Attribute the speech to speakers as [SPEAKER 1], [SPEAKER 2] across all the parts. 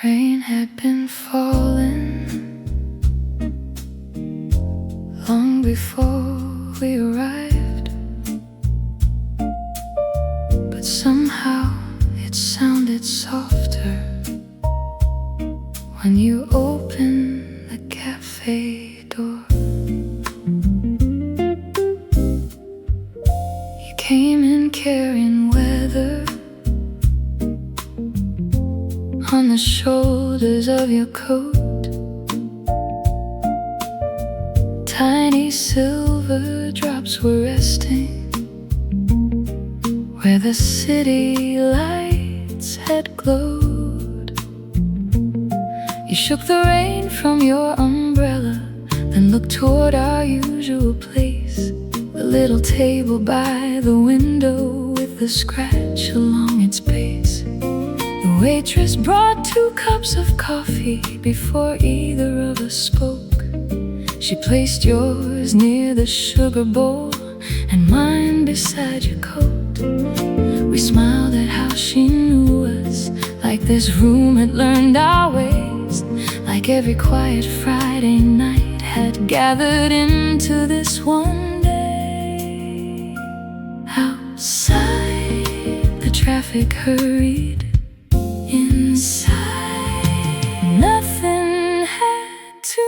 [SPEAKER 1] Rain had been falling long before we arrived, but somehow it sounded softer when you opened the cafe door. You came in carrying weather on the shoulders of your coat. Tiny silver drops were resting where the city lights had glowed. You shook the rain from your umbrella, then looked toward our usual place, the little table by the window with the scratch along its base. The waitress brought 2 cups of coffee before either of us spoke. She placed yours near the sugar bowl and mine beside your coat. We smiled at how she knew us, like this room had learned our ways, like every quiet Friday night had gathered into this one day. Outside, the traffic hurried. Inside, nothing had to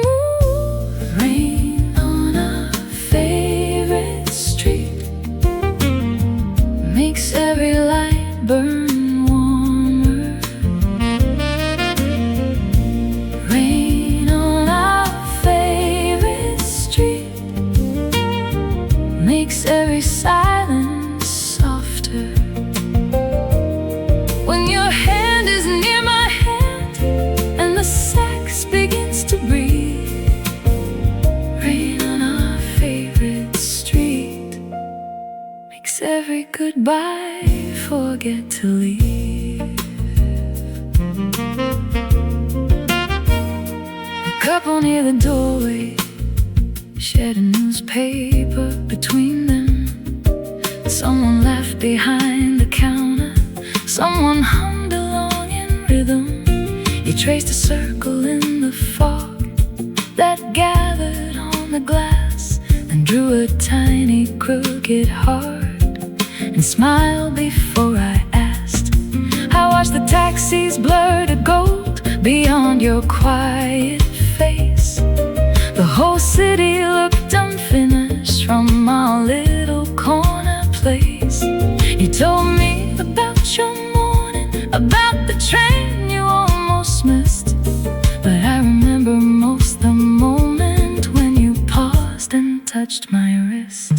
[SPEAKER 1] move. Rain on a favorite street makes every light burn warmer. Rain on our favorite street makes every silence softer. When your hand is near my hand and the sax begins to breathe, rain on our favorite street makes every goodbye forget to leave. The couple near the doorway shared a newspaper between them. Someone laughed behind the counter, someone hummed along in rhythm. You traced a circle in the fog that gathered on the glass, and drew a tiny crooked heart and smiled before I asked. I watched the taxis blur to gold beyond your quiet face. The whole city looked unfinished from our little corner place. You told me about your morning, about the train you almost missed, but I remember most the moment when you paused and touched my wrist.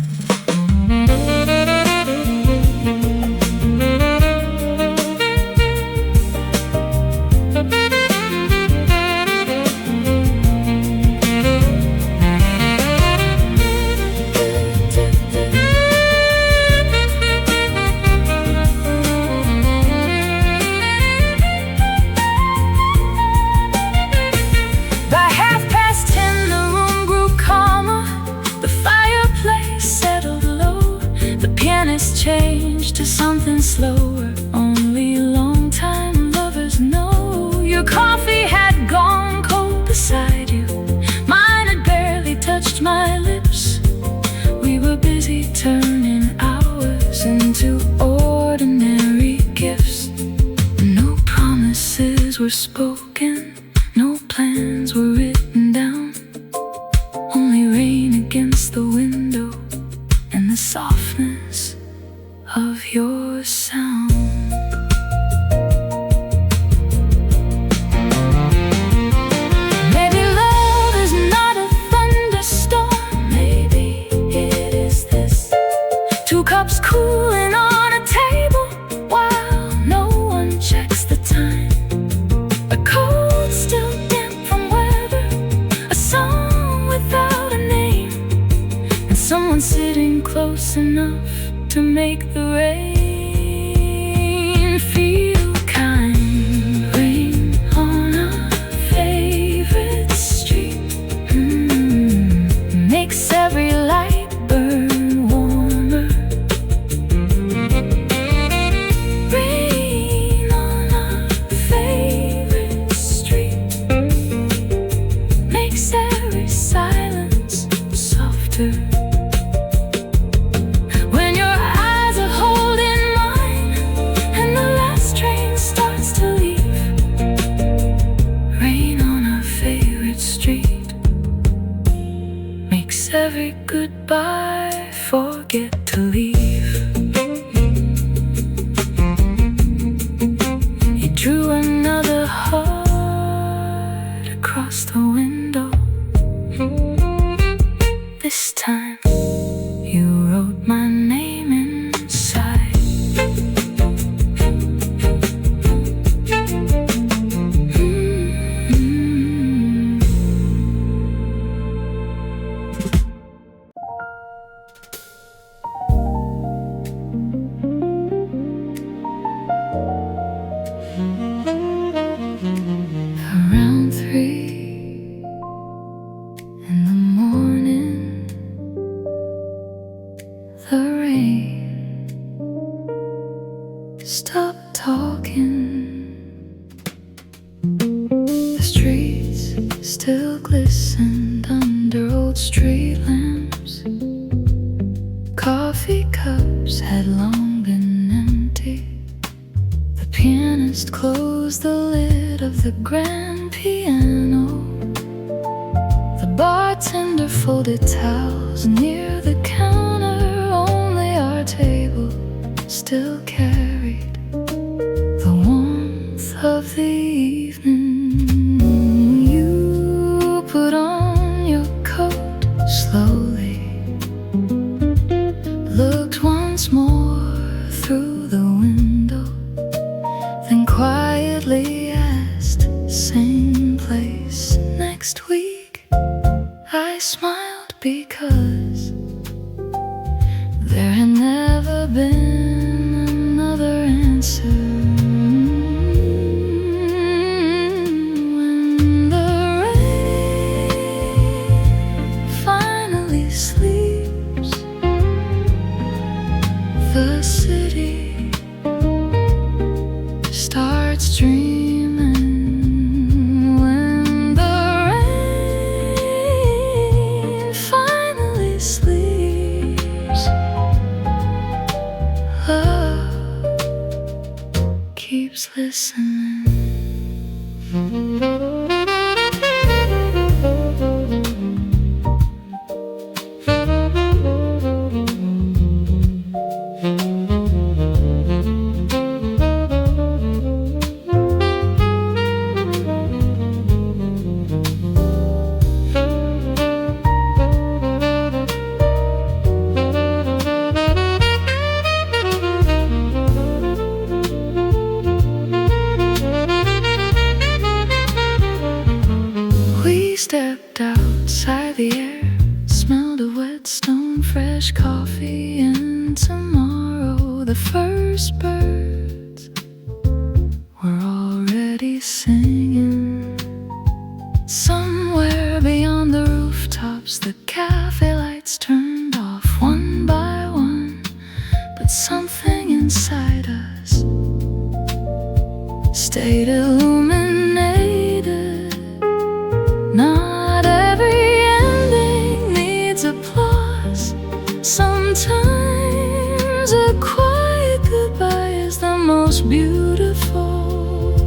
[SPEAKER 1] Changed to something slower, only long-time lovers know. Your coffee had gone cold beside you, mine had barely touched my lips. We were busy turning hours into ordinary gifts. No promises were spoken, no plans were written down, only rain against the window and the softness of your sound. Maybe love is not a thunderstorm, maybe it is this. 2 cups cooling on a table while no one checks the time. A stop talking. The streets still glistened under old street lamps. Coffee cups had long been empty. The pianist closed the lid of the grand piano. The bartender folded towels near the counter. Only our table still carried the warmth of the evening. You put on your coat slowly, looked once more through the window, then quietly asked, "Same place next week?" I smiled because there had never been another answer. When the rain finally sleeps, the city starts dreaming. When the rain finally sleeps, love keeps listening. Stepped outside, the air smelled of wet stone, fresh coffee, and tomorrow. The first birds were already singing. Somewhere beyond the rooftops, the cafe lights turned off one by one, but something inside us stayed illuminated. Not every ending needs applause. Sometimes a quiet goodbye is the most beautiful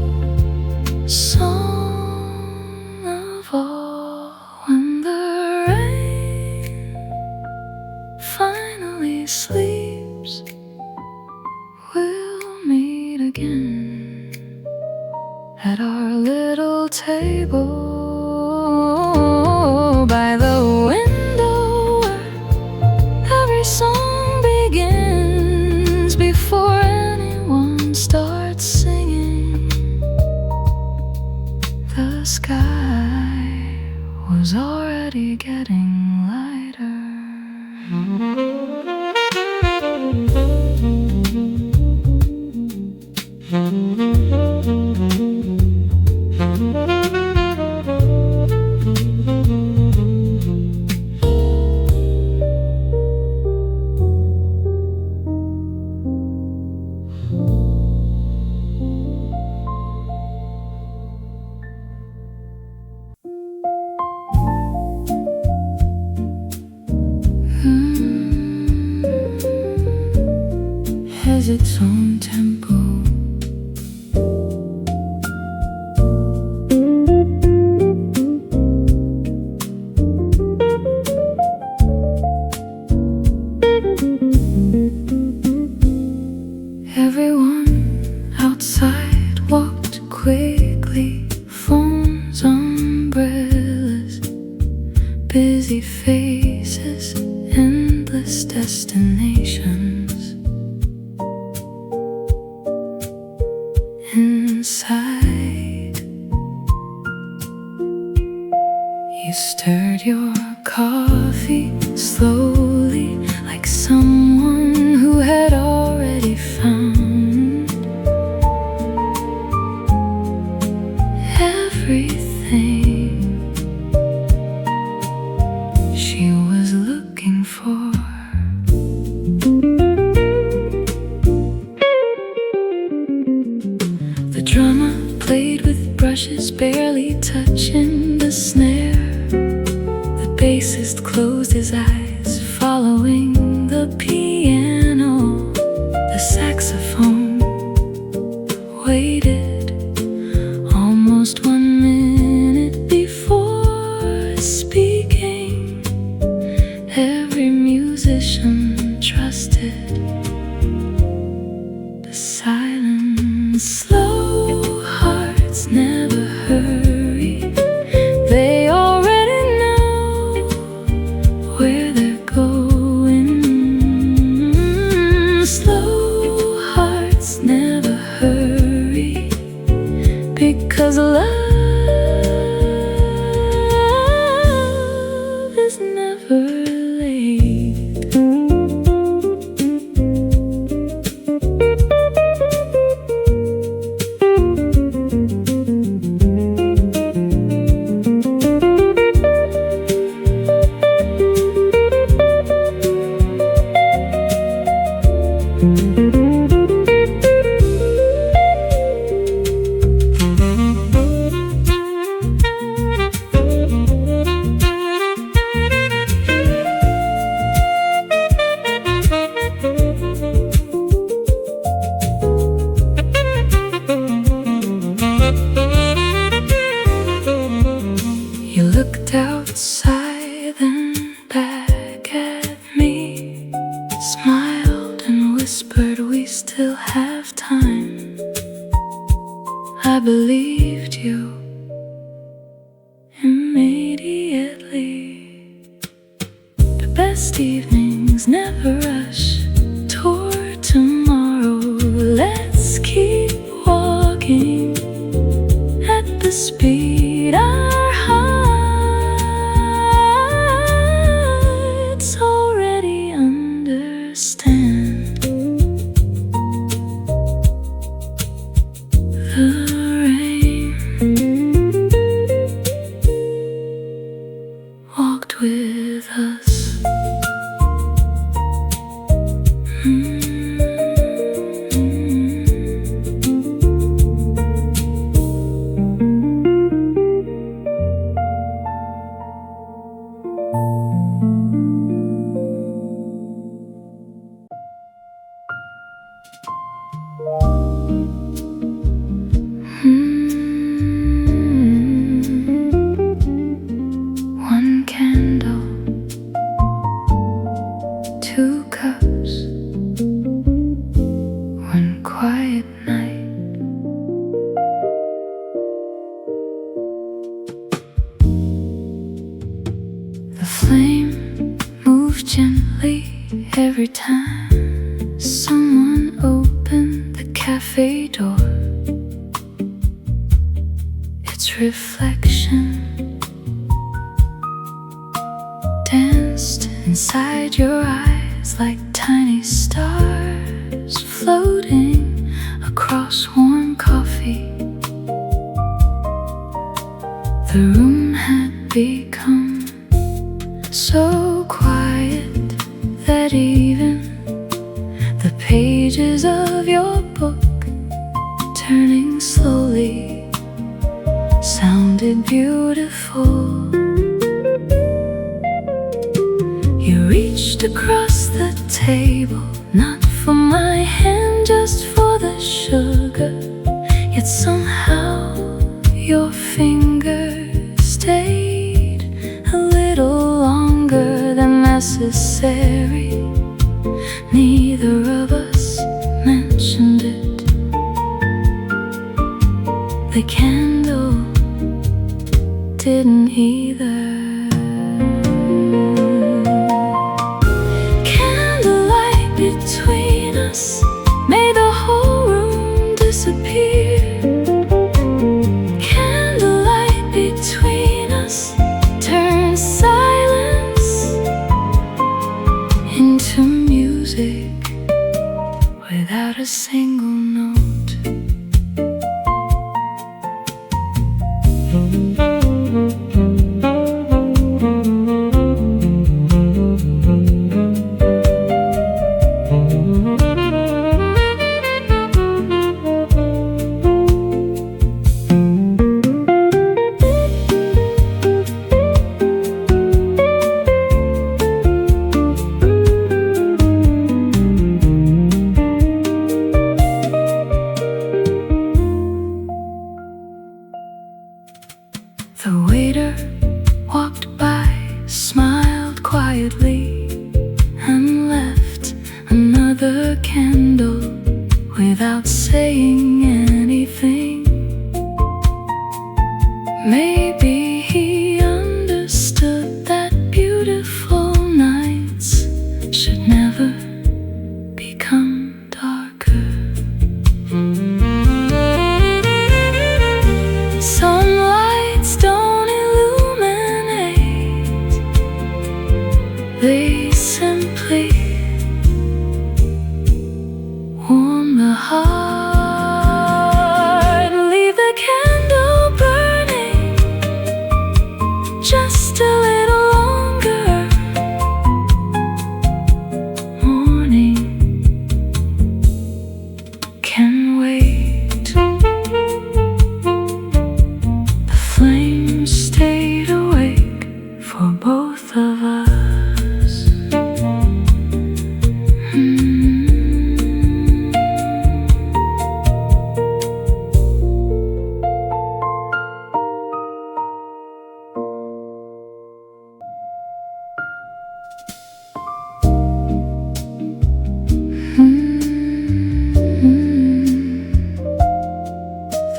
[SPEAKER 1] song of all. When the rain finally sleeps, we'll meet again at our little table by the window, where every song begins before anyone starts singing. The sky was already getting lighter. Has its own tempo. Everyone outside walked quickly, phones, umbrellas, busy faces, endless destinations. Inside, you stirred your coffee slowly, like someone who had already found everything she was looking for. drummer played with brushes, barely touching the snare. The bassist closed his eyes, following the piano. The saxophone waited almost 1 minute before speaking. Every musician trusted the silence. Slow hearts never hurry. They already know where they're going. Slow hearts never hurry, because love is never late. You looked outside, then back at me, smiled and whispered, "We still have time." I believed you immediately. The best evenings never rush toward tomorrow. Let's keep walking at the speed our hearts already understand. The rain walked with us. One candle, 2 cups, one quiet night. The flame moved gently every time someone opened the cafe door. Its reflection danced inside your eyes like tiny stars floating across warm coffee. The room had become so quiet that even the pages of your book, turning slowly, sounded beautiful. You reached across the table, not for my hand, just for the sugar. Yet somehow your fingers stayed a little longer than necessary. Neither of us mentioned it. The candle didn't either. Candlelight between us made the whole room disappear. Candlelight between us turned silence into music without a single note.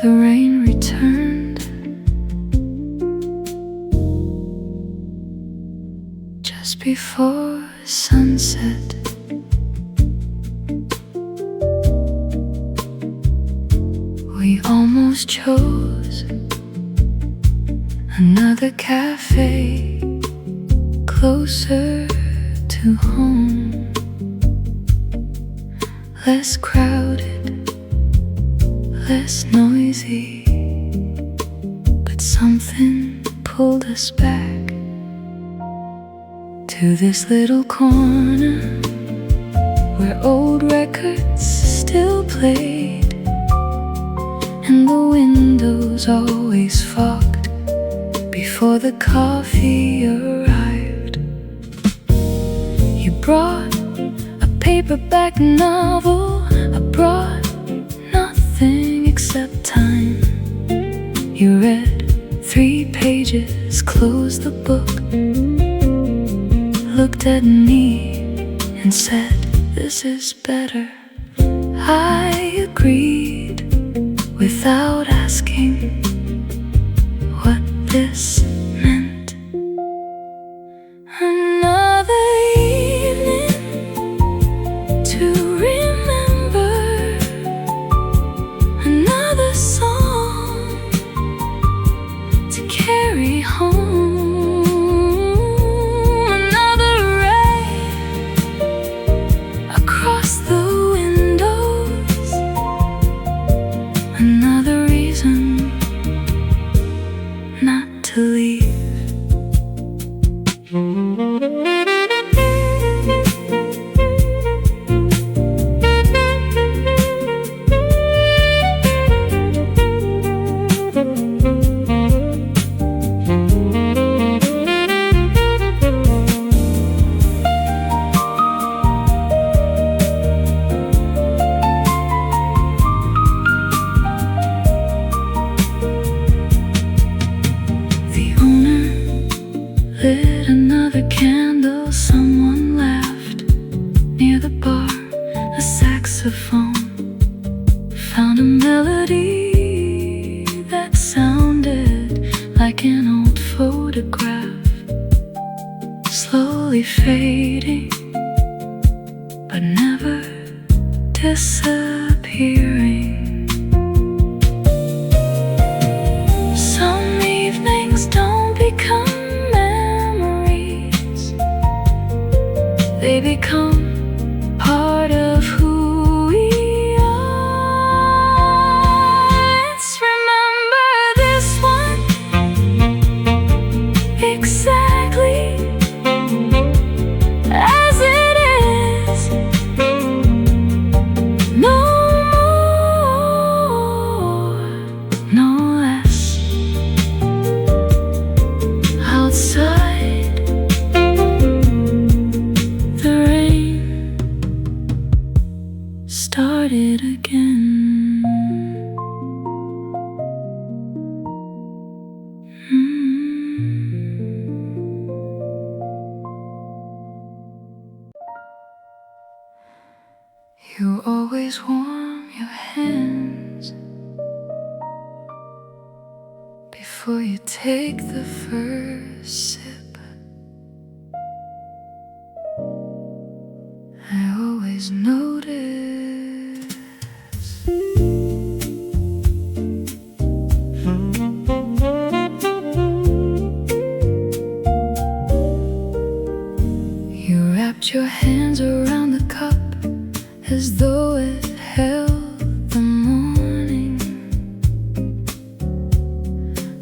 [SPEAKER 1] the rain returned just before sunset. We almost chose another cafe closer to home, less crowded, less noisy, but something pulled us back to this little corner where old records still played, and the windows always fogged before the coffee arrived. You brought a paperback novel, I brought nothing except time. You read 3 pages, closed the book, looked at me and said, "This is better." I agreed without asking what this meant. Another evening to remember, another song to carry home, another ray across the windows, another reason not to leave. Lit another candle, someone laughed near the bar. A saxophone found a melody that sounded like an old photograph, slowly fading but never disappearing. Some evenings don't become, they become part of who we are. Let's remember this one exactly as it is. No more, no less. Outside started again. You always warm your hands before you take the first sip. I always notice you wrapped your hands around the cup as though it held the morning,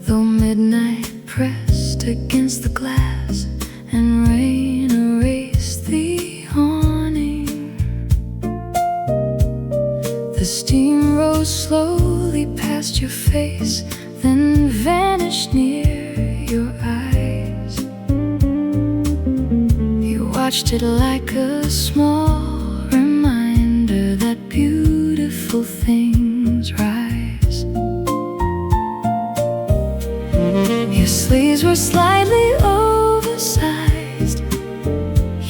[SPEAKER 1] though midnight pressed against the glass and rain erased the awning. The steam rose slowly past your face, then vanished near your eyes. You watched it like a small reminder that beautiful things rise. Your sleeves were slightly oversized,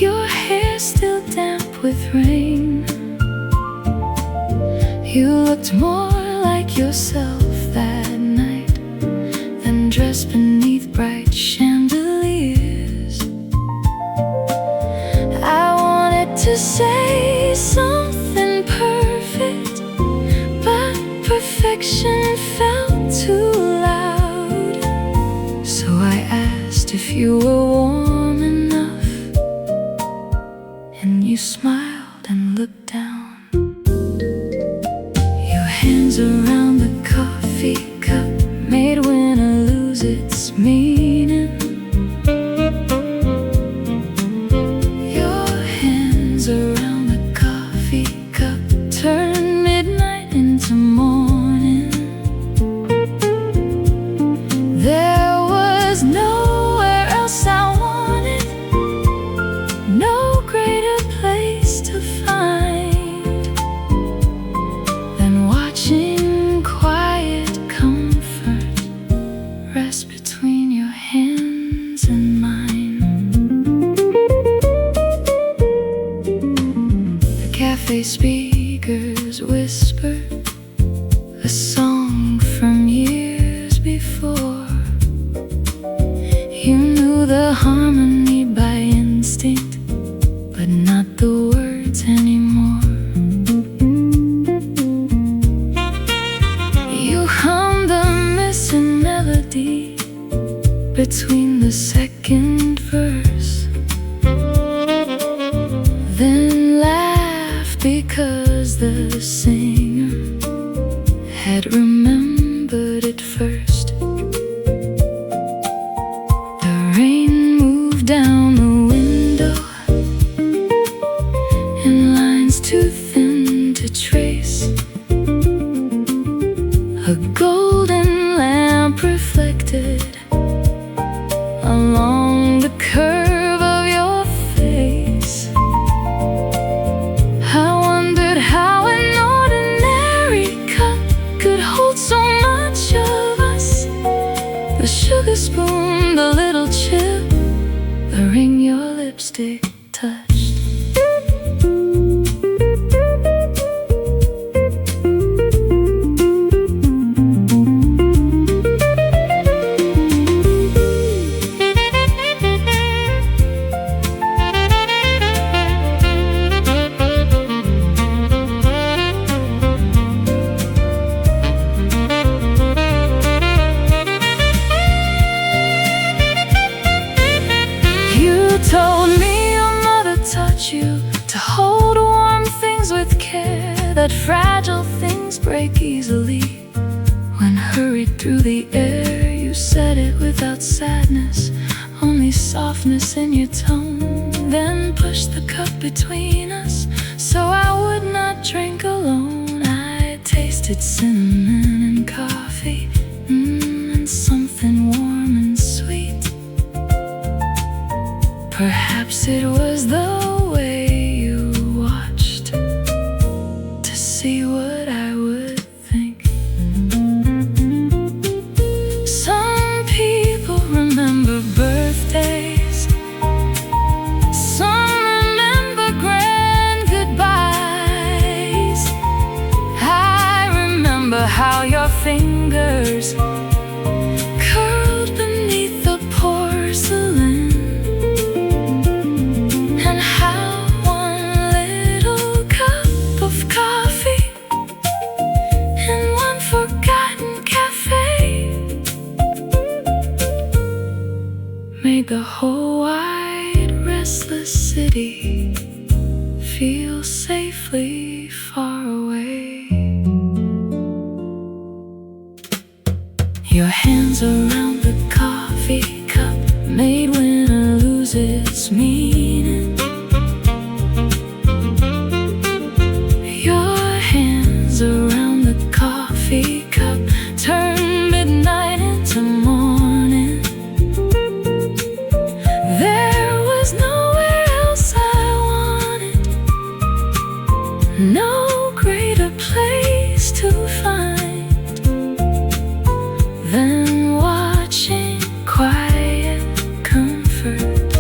[SPEAKER 1] your hair still damp with rain. You looked more like yourself affection felt too loud, so I asked if you were warm enough, and you smiled and looked down. Your hands around the coffee cup made winter lose its meaning. Your hands around the coffee cup turned midnight into morning. There was nowhere else I wanted, no greater place to find than watching quiet comfort rest between your hands and mine. The cafe speakers whisper a song from years before. You knew the harmony by instinct, but not the words anymore. You hummed the missing melody between the second verse, then laughed because the singer had remembered it first. The rain moved down the window in lines too thin to trace. A golden lamp reflected along the curve of your face. I wondered how an ordinary cup could hold so much of us. The sugar spoon, the little chip, the ring your lipstick touched. Told me your mother taught you to hold warm things with care, that fragile things break easily when hurried through the air. You said it without sadness, only softness in your tone, then pushed the cup between us so I would not drink alone. I tasted cinnamon and coffee, and something warm and sweet. Perhaps it was the way you watched to see what I would think. Some people remember birthdays, some remember grand goodbyes. I remember how your fingers curled beneath the porcelain, made the whole wide restless city feel safely far away. Your hands around the coffee cup made winter lose its meaning. Your hands around the coffee cup turned midnight into morning. No greater place to find than watching quiet comfort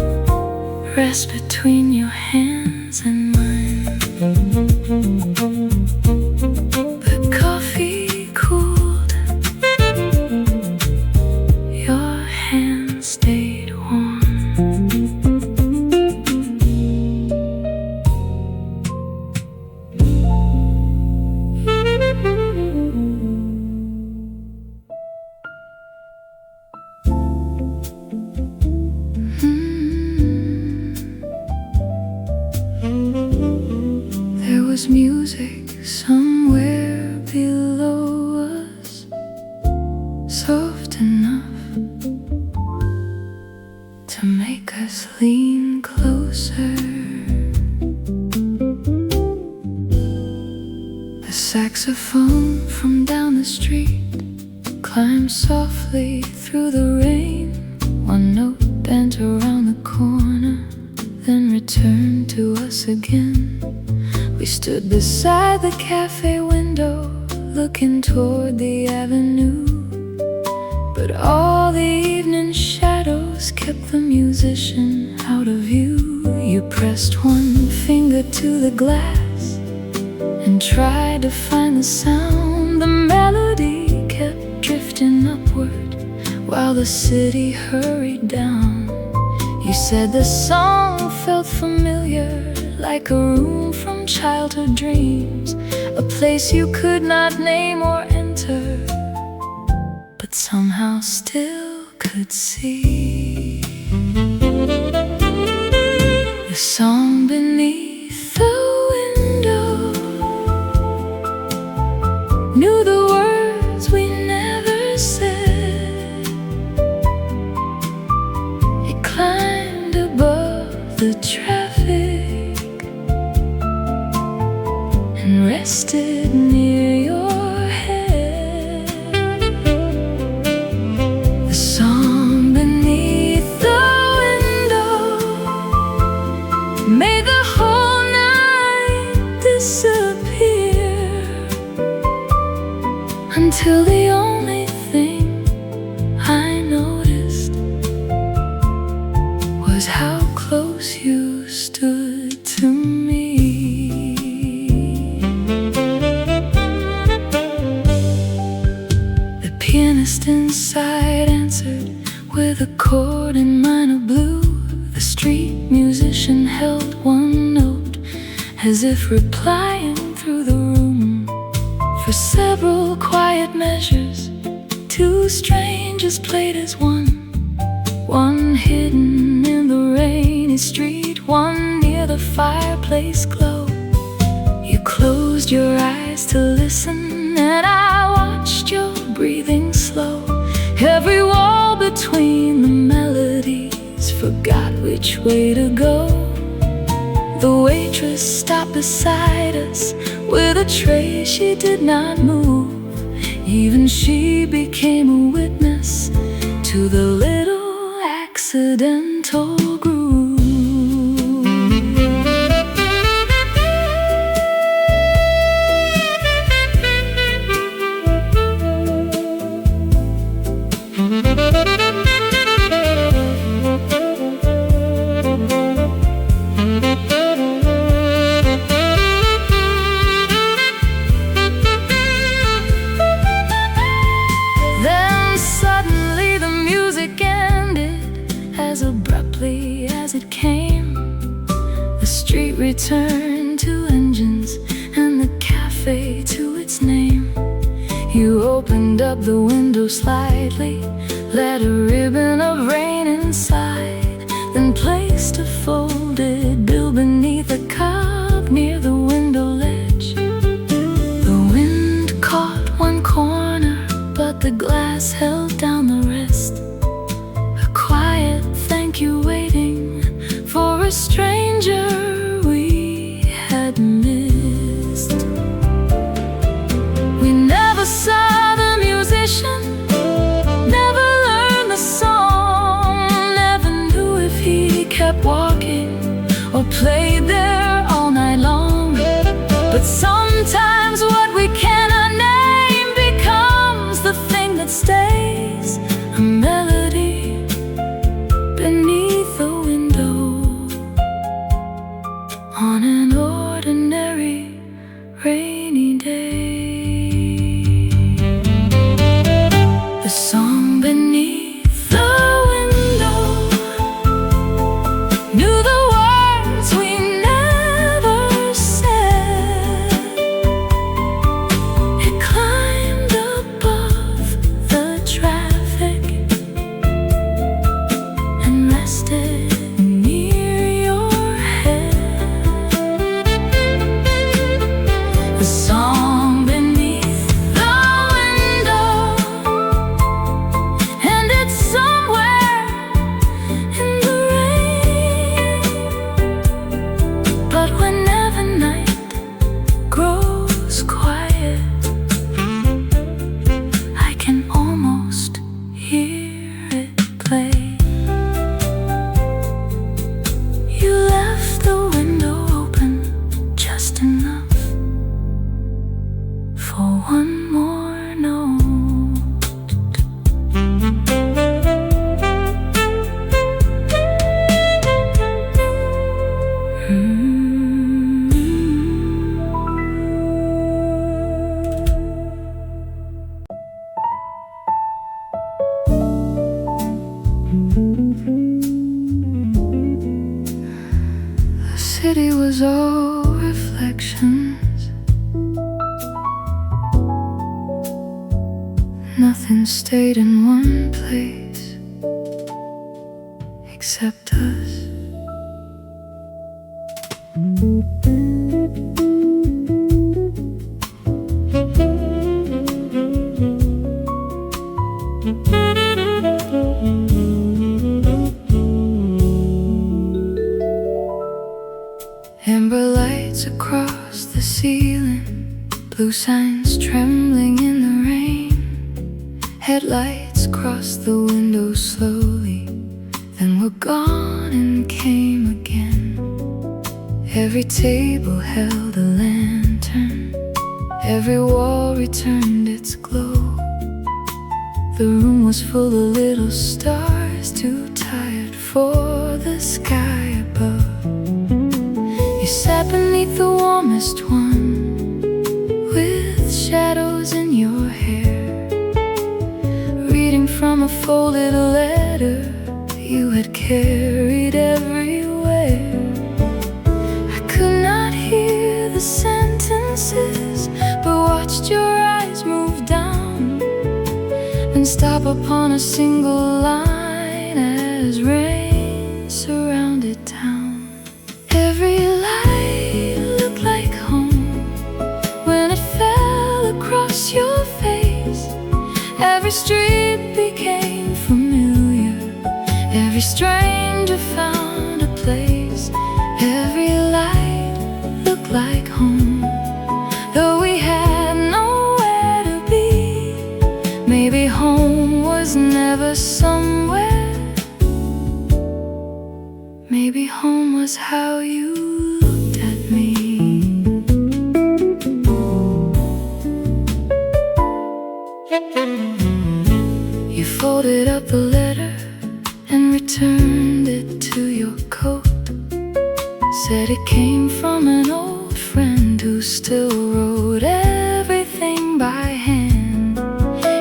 [SPEAKER 1] street, climb softly through the rain. One note bent around the corner, then returned to us again. We stood beside the cafe window, looking toward the avenue. But all the evening shadows kept the musician out of view. You pressed one finger to the glass and tried to find the sound. The melody kept drifting upward while the city hurried down. You said the song felt familiar, like a room from childhood dreams, a place you could not name or enter, but somehow still could see. The song beneath the window knew the words we never said. It climbed above the traffic and rested near your head. The song beneath the window made the whole night disappear, until the only thing I noticed was how close you stood to me. The pianist inside answered with a chord in minor blue. The street musician held one note, as if replying through the room. For several quiet measures, two strangers played as one. One hidden in the rainy street, one near the fireplace glow. You closed your eyes to listen, and I watched your breathing slow. Every wall between the melodies forgot which way to go. The waitress stopped beside us with a tray she did not move. Even she became a witness to the little accidental groove. Then suddenly the music ended as abruptly as it came. The street returned to engines and the cafe to its name. You opened up the window slightly, let a ribbon of rain inside, then placed a folded bill beneath a cup near the window ledge. The wind caught one corner, but the glass held down the rest. A quiet thank you waiting for a stranger we had missed. We never saw the musician, never learned the song, never knew if he kept walking or played there all night long. But sometimes what we cannot name becomes the thing that stays. was all reflections. Nothing stayed in one place except us. Amber lights across the ceiling, blue signs trembling in the rain. Headlights crossed the window slowly, then were gone and came again. Every table held a lantern, every wall returned its glow. The room was full of little stars, too tired for the sky above. You sat beneath the warmest one, with shadows in your hair, reading from a folded letter you had carried everywhere. I could not hear the sentences, but watched your eyes move down and stop upon a single line as rain surrounded town. Every light looked like home when it fell across your face. Every street became familiar, every stranger found a place. Every light looked like home, though we had nowhere to be. Maybe home was never somewhere. Maybe home was how you looked at me. You folded up the letter and returned it to your coat. Said it came from an old friend who still wrote everything by hand.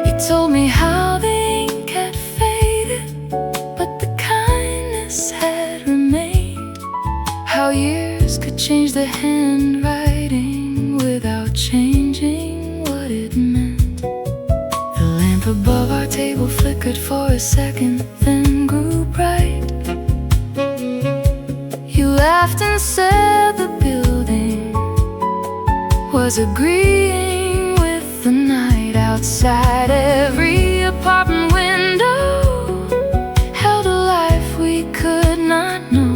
[SPEAKER 1] He told me how the ink had faded, but the kindness had remained. How years could change the handwriting without changing what it meant. The lamp above our table flickered for a second, then grew bright. You laughed and said the building was agreeing with the night outside. Every apartment window held a life we could not know.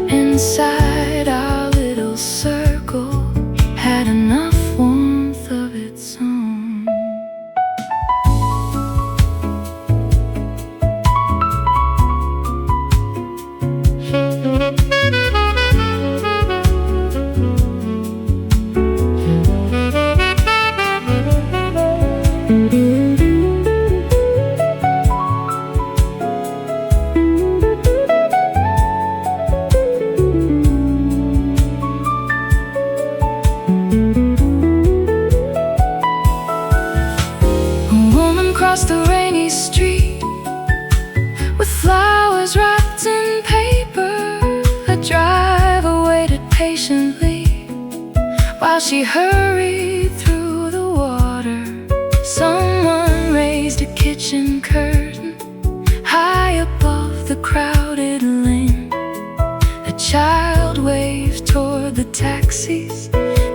[SPEAKER 1] Inside our little circle had enough warmth of its own. Across the rainy street, with flowers wrapped in paper, the driver waited patiently while she hurried through the water. Someone raised a kitchen curtain high above the crowded lane. A child waved toward the taxis,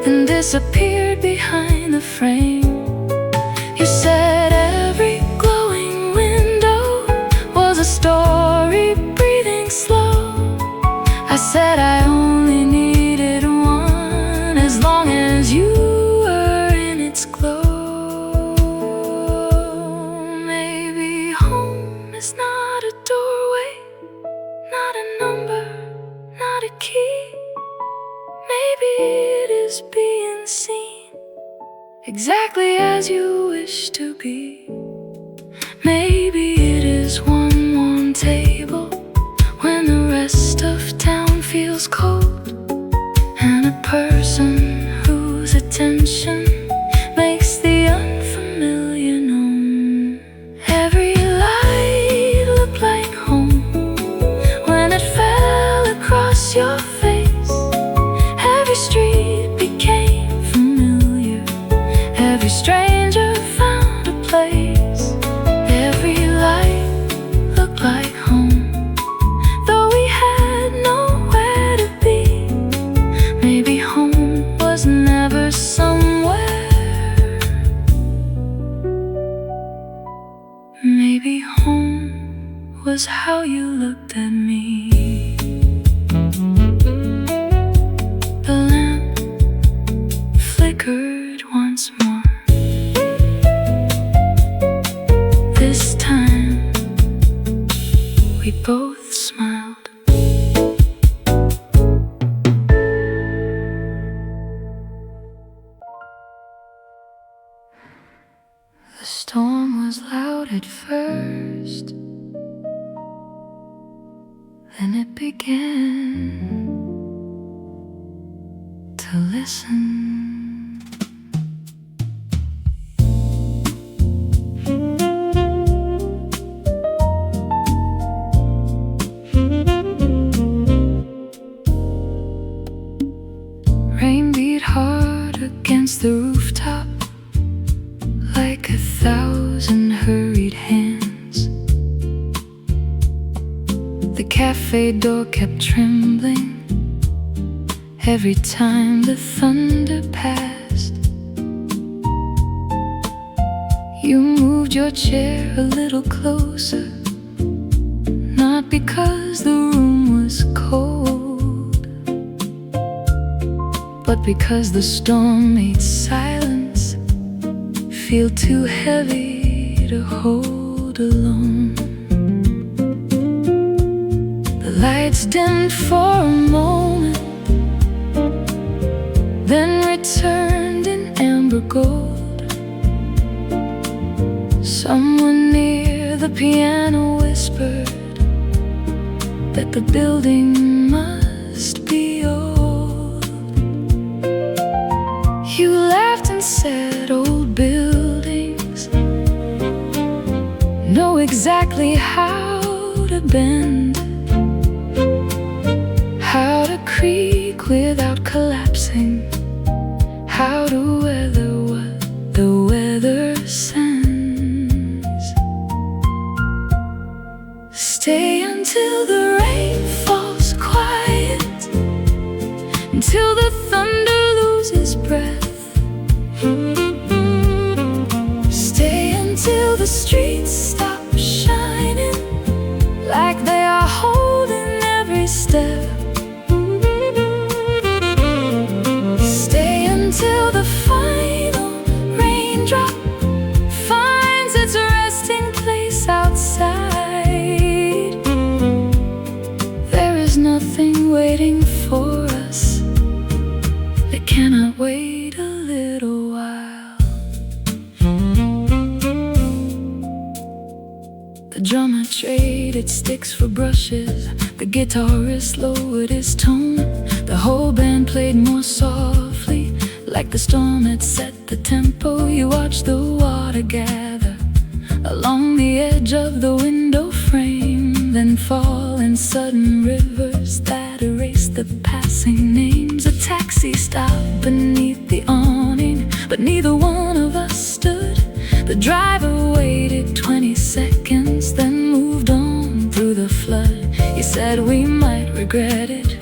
[SPEAKER 1] then disappeared behind the frame. You said every glowing window was a story breathing slow. I said I only needed one, as long as you were in its glow. Maybe home is not a doorway, not a number, not a key. Maybe it is being seen exactly as you wish to be. Maybe it is one warm table when the rest of town feels cold, and a person whose attention makes the unfamiliar known. Every light looked like home when it fell across your face. Maybe home was how you looked at me. The lamp flickered once more. This time we both smiled. The storm was loud at first, then it began to listen. Rain beat hard against the rooftop like 1,000 hurried hands. The cafe door kept trembling every time the thunder passed. You moved your chair a little closer, not because the room was cold, but because the storm made silence feel too heavy to hold alone. The lights dimmed for a moment, then returned in amber gold. Someone near the piano whispered that the building must be old. You laughed and said, old buildings know exactly how to bend, how to creak without collapsing, how to weather what the weather sends. Stay until the rain falls quiet, until the thunder loses breath. Stay until the streets stop shining like they are holding every step. Stay until the final raindrop finds its resting place outside. There is nothing waiting for us that cannot wait a little while. The drummer traded sticks for brushes, the guitarist lowered his tone. The whole band played more softly, like the storm had set the tempo. You watched the water gather along the edge of the window frame, then fall in sudden rivers that erased the passing names. A taxi stopped beneath the awning, but neither one of us stood. The driver waited 20 seconds, then moved on through the flood. He said we might regret it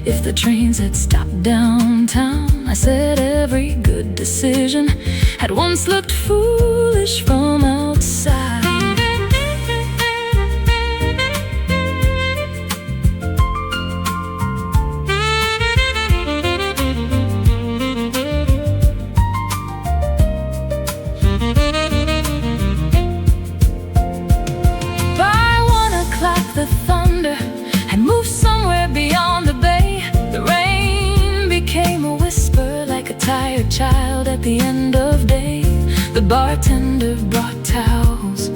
[SPEAKER 1] if the trains had stopped downtown. I said every good decision had once looked foolish from outside. The thunder had moved somewhere beyond the bay. The rain became a whisper like a tired child at the end of day. The bartender brought towels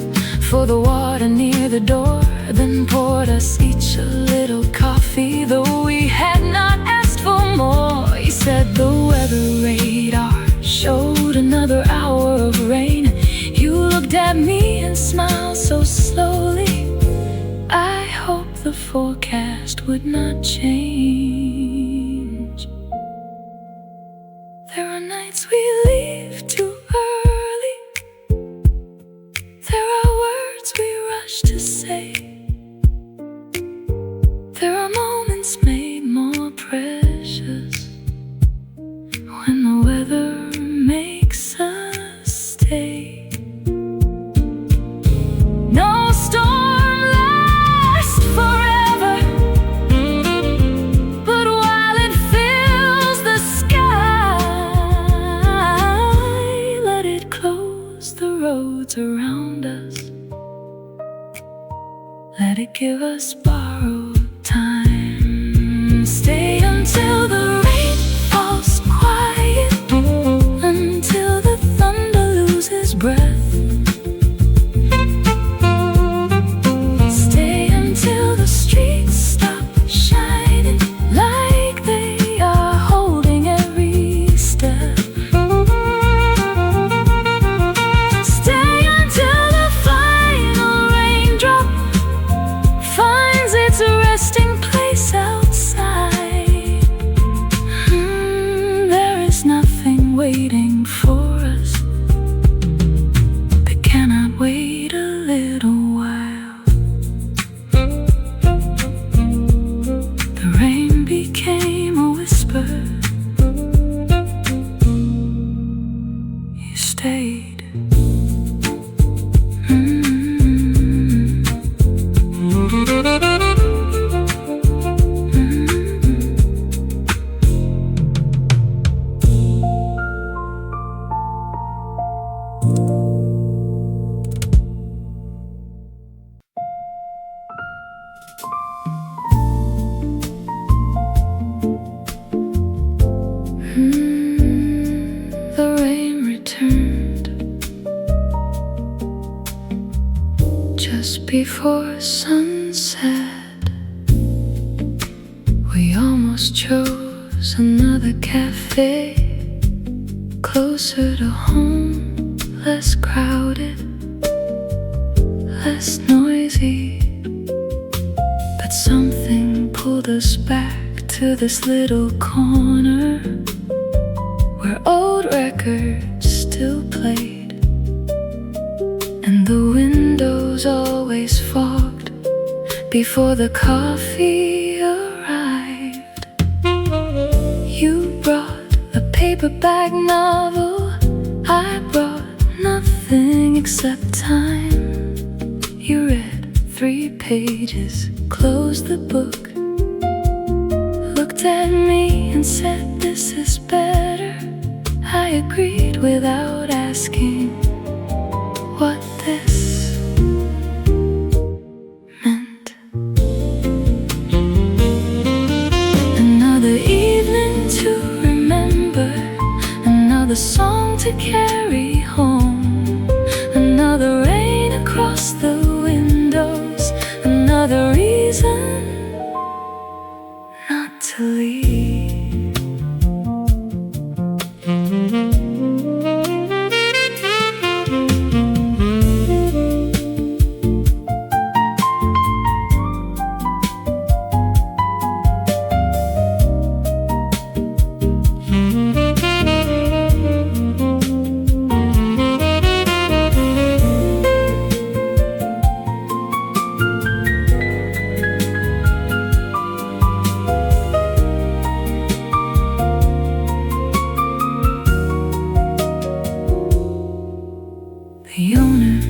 [SPEAKER 1] for the water near the door, then poured us each a little coffee, though we had not asked for more. He said the weather radar showed another hour of rain. You looked at me and smiled so slowly. I hoped the forecast would not change. There are nights we leave too early. There are words we rush to say. There are moments made more precious when the weather makes us stay. No around us. Let it give us borrowed time. Stay until the rain falls quiet, until the thunder loses breath. Stay until the streets stop shining like they are holding every step. Stay until the final raindrop finds its resting place outside. There is nothing waiting for us that cannot wait a little while. The rain became a whisper. You stayed. The rain returned just before sunset. We almost chose another cafe, closer to home, less crowded, less noisy. But something pulled us back to this little corner where old records still played, and the windows always fogged before the coffee arrived. You brought a paperback novel, I brought nothing except time. You read 3 pages, closed the book, looked at me and said, "This is better." I agreed without asking what this meant. Another evening to remember, another song to carry home, another rain across the windows, another reason not to leave. The owner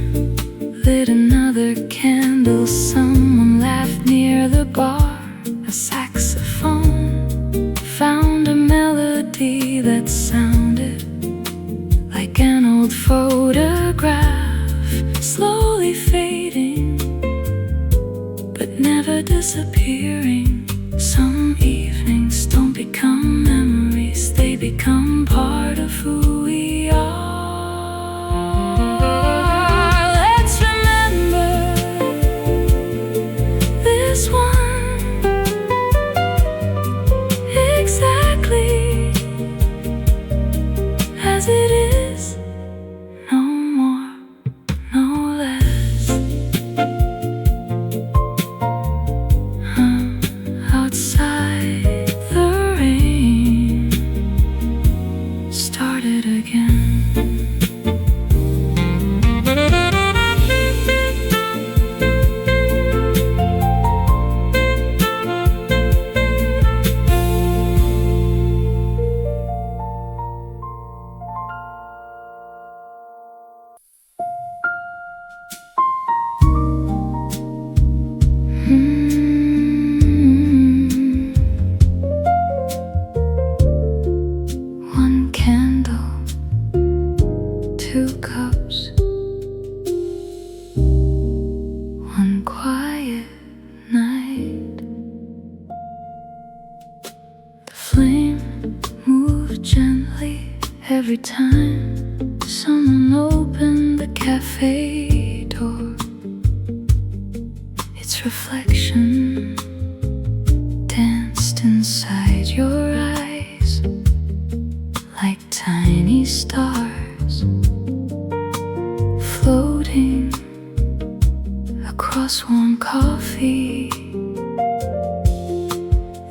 [SPEAKER 1] lit another candle. Someone laughed near the bar. A saxophone found a melody that sounded like an old photograph, slowly fading but never disappearing. Some evenings don't become memories, they become part of who we are. This one exactly as it is, no more, no less. Outside the rain, time someone opened the cafe door, its reflection danced inside your eyes like tiny stars floating across warm coffee.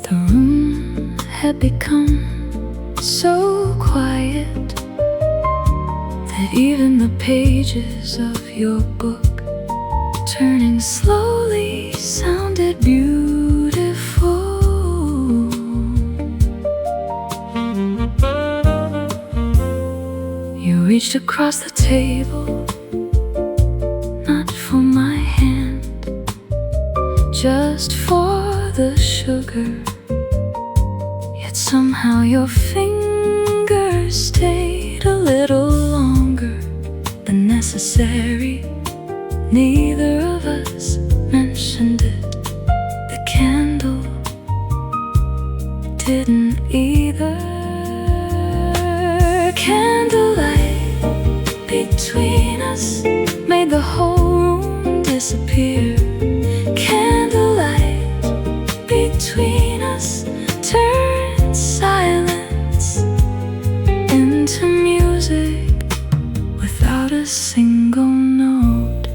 [SPEAKER 1] The room had become so quiet that even the pages of your book, turning slowly, sounded beautiful. You reached across the table, not for my hand, just for the sugar. Yet somehow your fingers stayed a little longer than necessary. Neither of us mentioned it. The candle didn't either. Candlelight between us made the whole room disappear. Candlelight between us turned silence into music without a single note.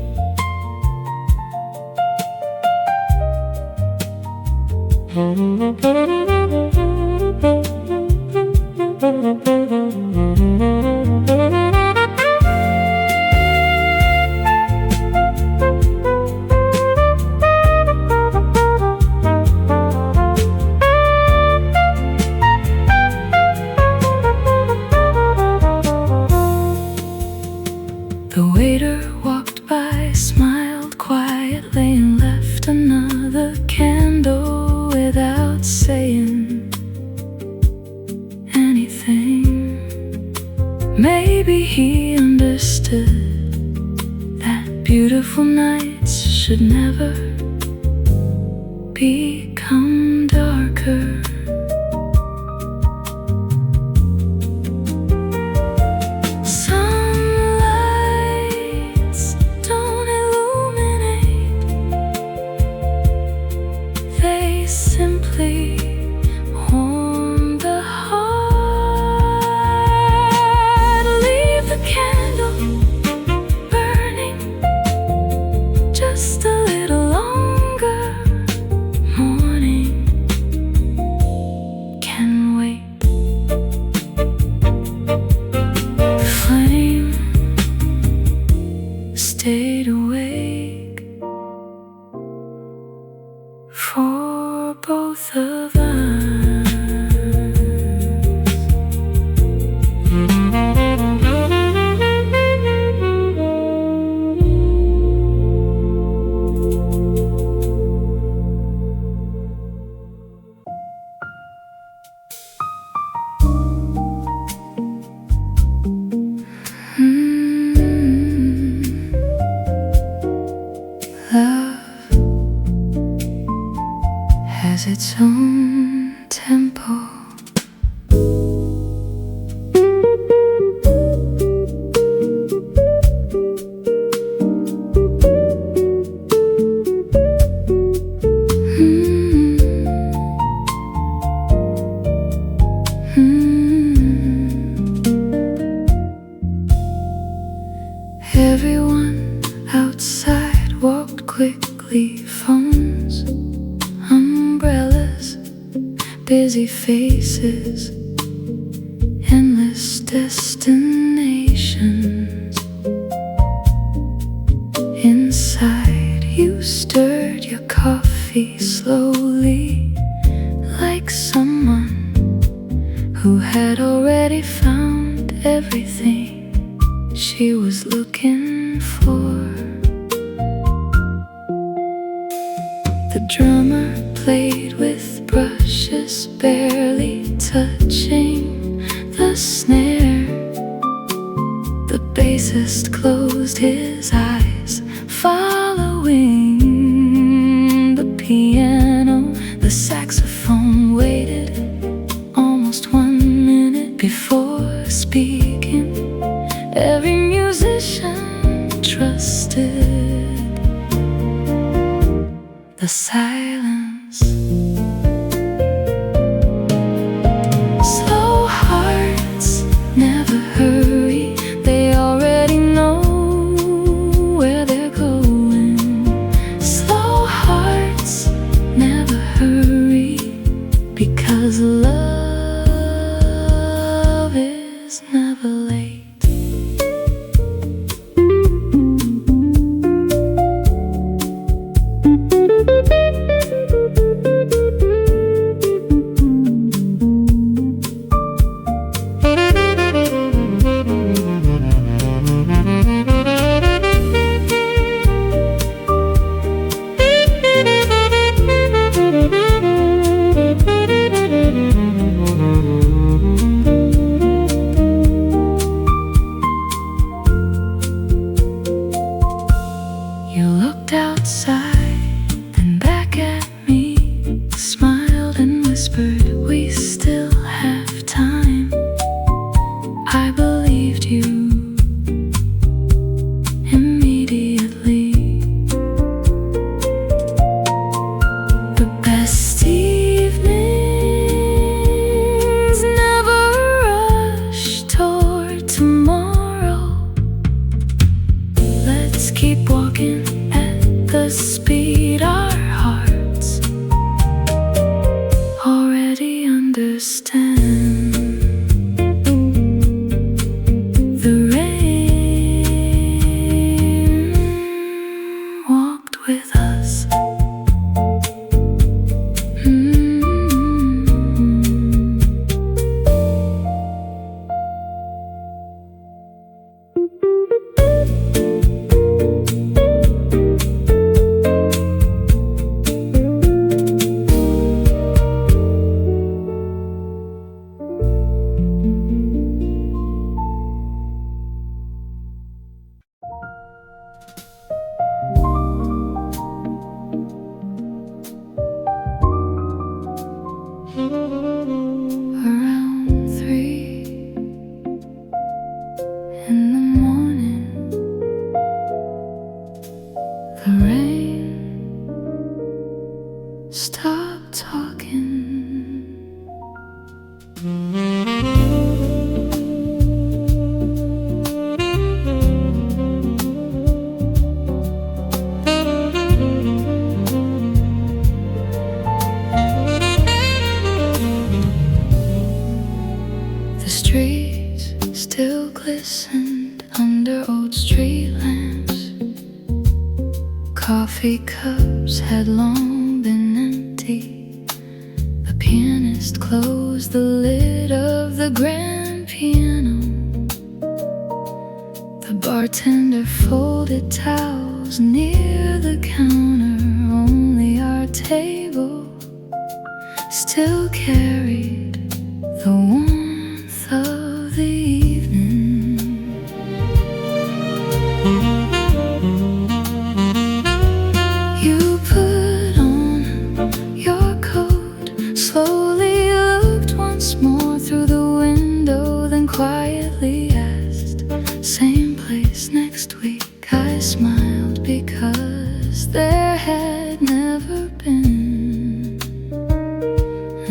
[SPEAKER 1] The waiter walked by, smiled quietly, and left another candle without saying anything. Maybe he understood that beautiful nights should never become darker. Simply warm the heart. Leave the candle burning just a little longer. Morning can wait. Flame stayed awake for both of us. Love has its own tempo. Everyone outside walked quickly, phones, umbrellas, busy faces, endless destinations. Inside you stirred your coffee slowly, like someone who had already found everything she was looking for. The drummer played with brushes, barely touching the snare. The bassist closed his eyes, following the piano. The saxophone waited almost 1 minute before speaking. the silence. Slow hearts never hurry, they already know where they're going. Slow hearts never hurry, because love is never late. You looked outside, then back at me, smiled and whispered, "We still have time." I believed you immediately. The best evenings never rush toward tomorrow. Let's keep walking at the speed our hearts already understand. The rain walked with us. Around 3 in the morning, the rain stopped talking. The streets still glistened under old street lamps. Coffee cups had long been empty. The pianist closed the lid of the grand piano. The bartender folded towels near the counter. Only our table still carried the warmth of the evening. You put on your coat, slowly looked once more through the window, then quietly asked, "Same place next week?" I smiled because there had never been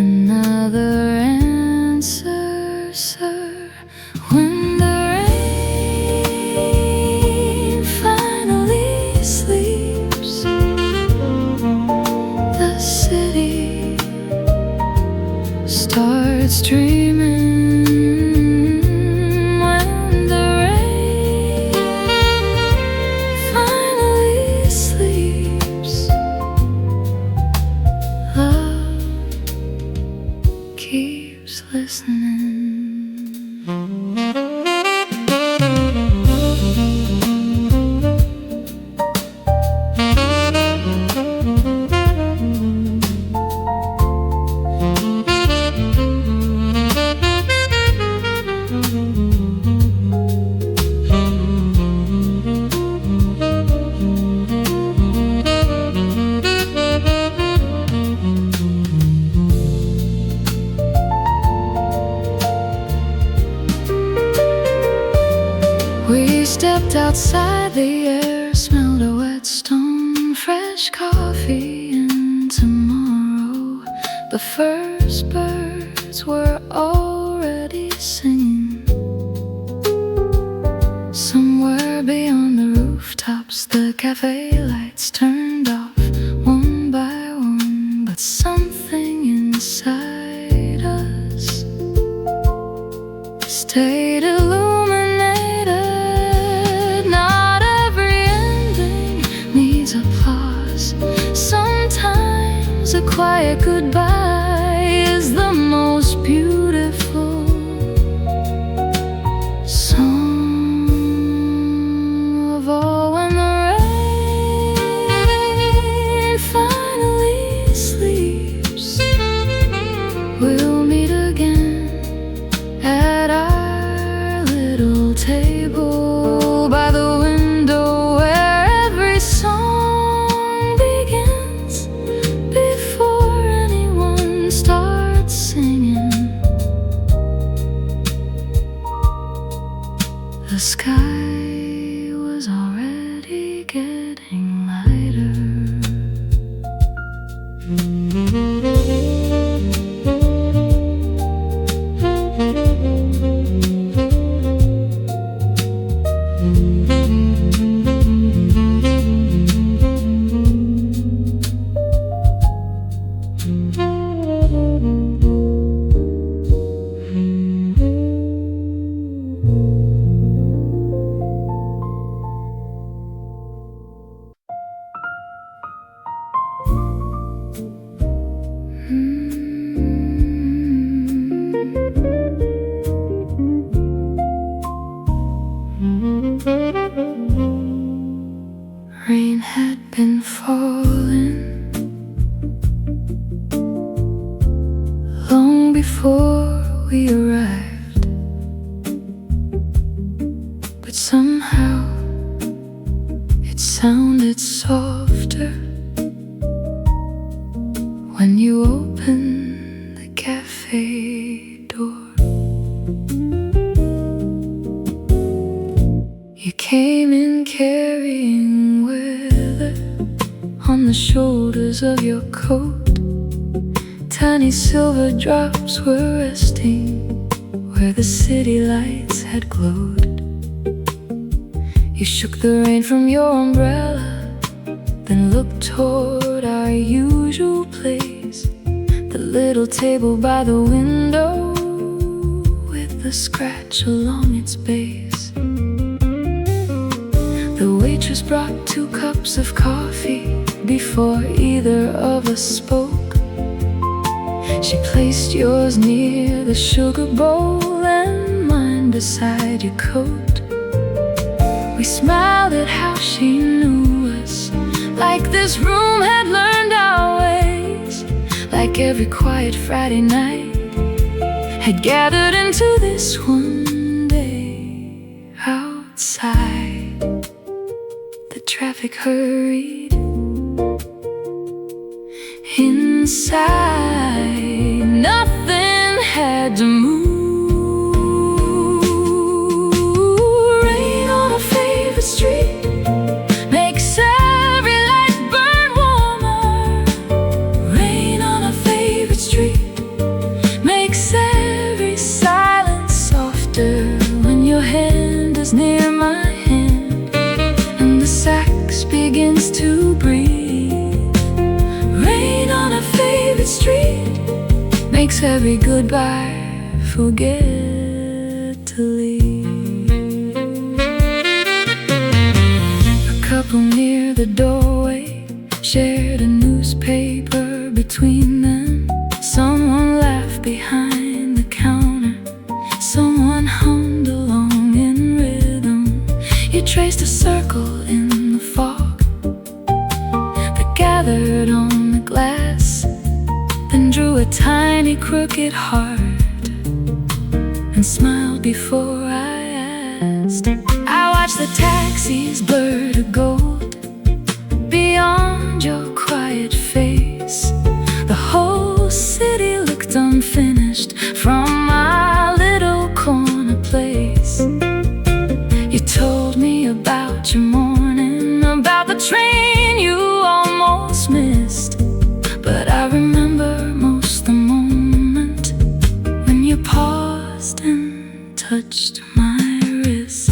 [SPEAKER 1] another answer, sir. When the rain finally sleeps, the city starts dreaming. When the rain finally sleeps, love keeps listening. We stepped outside, the air smelled of wet stone, fresh coffee and The first birds were already singing. Somewhere beyond the rooftops, the cafe lights turned off one by one, but something inside us stayed illuminated. Not every ending needs applause. Sometimes a quiet goodbye is the most beautiful song of all. When the rain finally sleeps, we'll meet again at our little table by the window, where every song begins before anyone starts singing. The sky was already getting lighter. Rain had been falling long before we arrived, but somehow it sounded softer when you opened the cafe door. You came in carrying weather on the shoulders of your coat. Tiny silver drops were resting where the city lights had glowed. You shook the rain from your umbrella, then looked toward our usual place, the little table by the window with a scratch along its base. The waitress brought 2 cups of coffee before either of us spoke. She placed yours near the sugar bowl and mine beside your coat. We smiled at how she knew us, like this room had learned our ways, like every quiet Friday night had gathered into this one day. Outside, the traffic hurried. Inside, nothing had to move. Rain on a favorite street makes every light burn warmer. Rain on a favorite street makes every silence softer. When your hand is near my hand and the sax begins to breathe. Rain on a favorite street makes every goodbye forget to leave. A couple near the doorway shared a newspaper between them. Someone laughed behind the counter, someone hummed along in rhythm. You traced a circle in the fog that gathered on the glass, then drew a tiny crooked heart and smiled before I asked. I watched the taxis blur to gold beyond your quiet face. The whole city looked unfinished from my little corner place. You told me about your morning, about the train you almost missed, but I remember most the touched my wrist.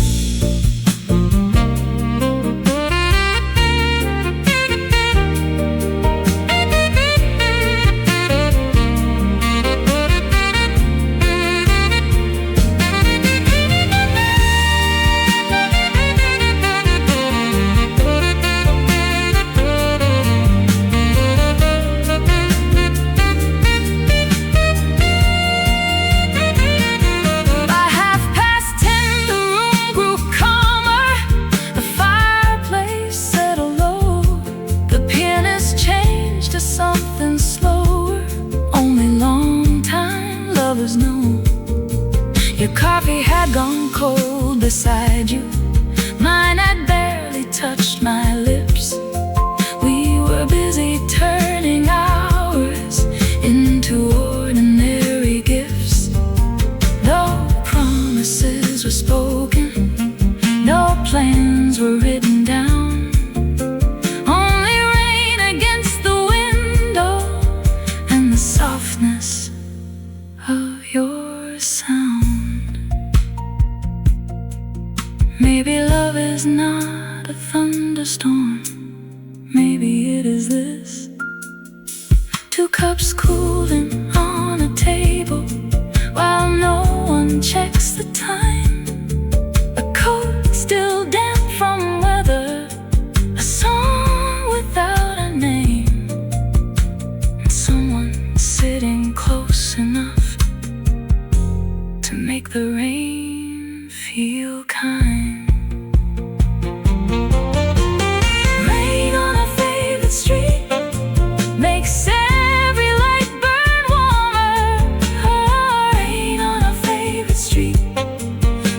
[SPEAKER 1] Something slower, only long-time lovers know. Your coffee had gone cold beside you, mine had barely touched my lips. We were busy turning hours into ordinary gifts. No promises were spoken, no plans were written down. Softness of your sound. Maybe love is not a thunderstorm, maybe it is this. 2 cups cooling on a table while no one checks the time. A coat still damp from weather, a song without a name, and someone sitting close enough to make the rain feel kind. Rain on a favorite street makes every light burn warmer. Oh, rain on a favorite street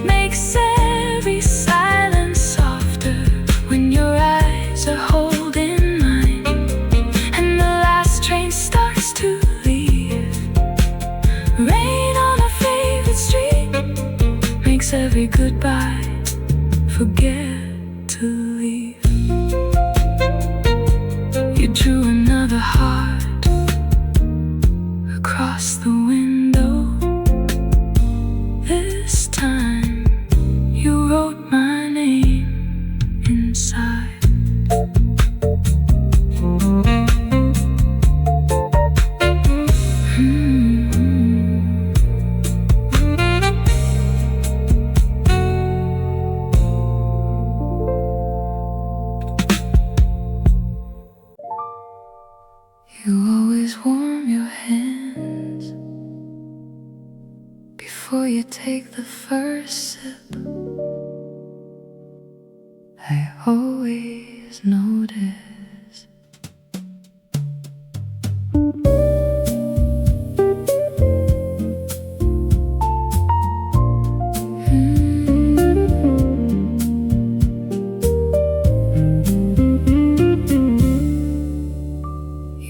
[SPEAKER 1] makes every silence softer when your eyes are holding mine and the last train starts to leave. Rain on a favorite street makes every goodbye forget to leave. You drew another heart across the window. This time you wrote my name inside. You always warm your hands before you take the first sip. I always notice.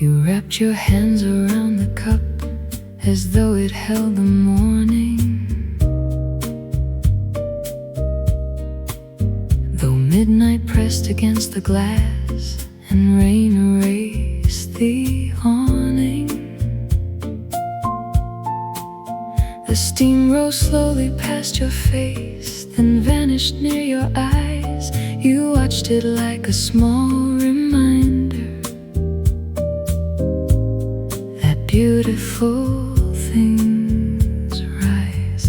[SPEAKER 1] You wrapped your hands around the cup as though it held the morning. Though midnight pressed against the glass and rain erased the awning, the steam rose slowly past your face, then vanished near your eyes. You watched it like a small reminder that beautiful things rise.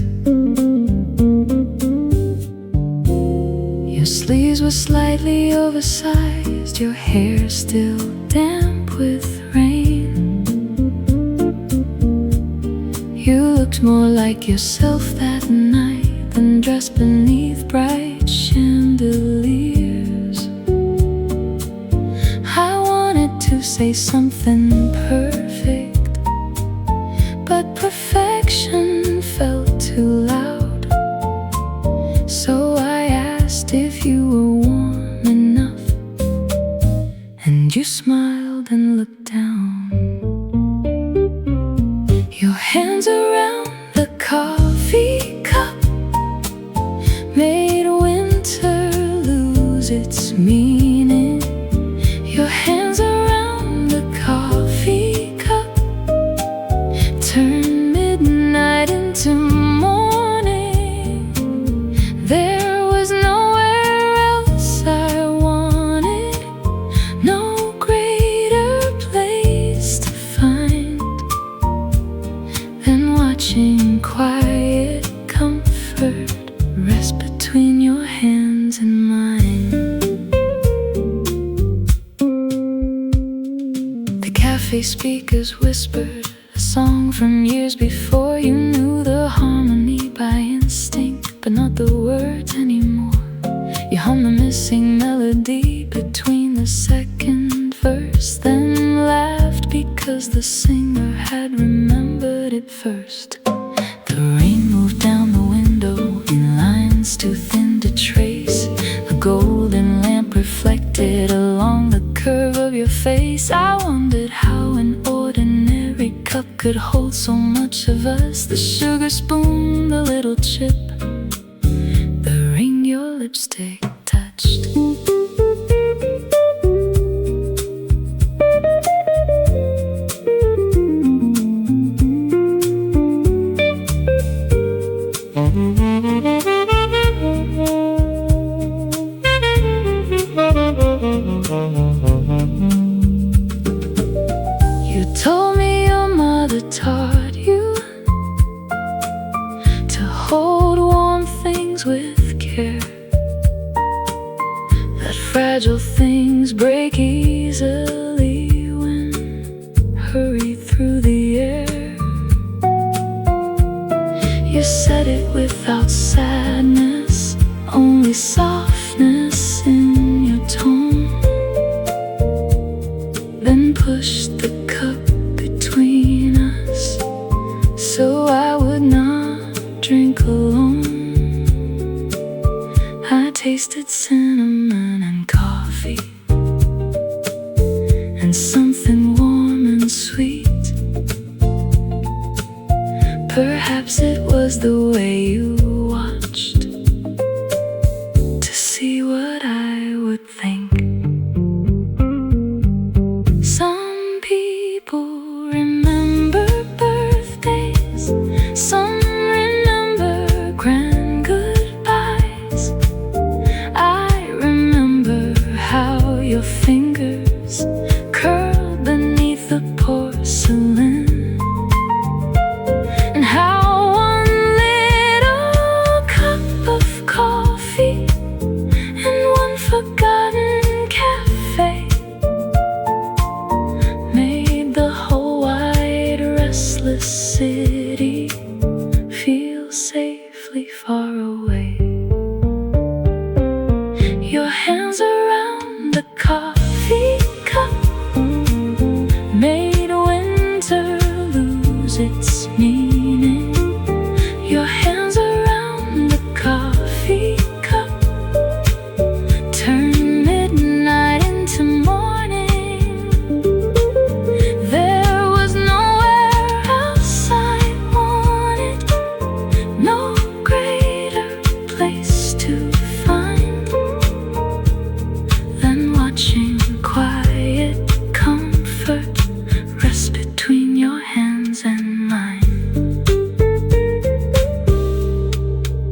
[SPEAKER 1] Your sleeves were slightly oversized, your hair still damp with rain. You looked more like yourself that night than dressed beneath bright chandeliers. I wanted to say something perfect, but perfection felt too loud. So I asked if you were warm enough, and you smiled and looked down. Your hands around the coffee cup made winter lose its meaning. Your hands around the coffee cup turn midnight into morning. cafe speakers whispered a song from years before. You knew the harmony by instinct, but not the words anymore. You hummed the missing melody between the second verse, then laughed because the singer had remembered it first. The rain moved down the window in lines too thin to trace. The golden lamp reflected along the curve of your face. I wondered how an ordinary cup could hold so much of us. The sugar spoon, the little chip, the ring your lipstick touched. You told me your mother taught you to hold warm things with care, that fragile things break easily when hurried through the air. You said it without sadness, only softness in your tone, then pushed the cup between us so I would not drink alone. I tasted cinnamon and coffee and something warm and sweet. Perhaps it was the way you watched to see what I would think. Some people remember birthdays, some remember grand goodbyes. I remember how your fingers curled beneath the porcelain, and how one little cup of coffee in one forgotten cafe made the whole wide restless city feel safely far away. Your hands around the coffee cup made winter lose its meaning. Your hands around the coffee cup turned midnight into morning. There was nowhere else I wanted, no greater place to find than watching quiet comfort rest between your hands and mine.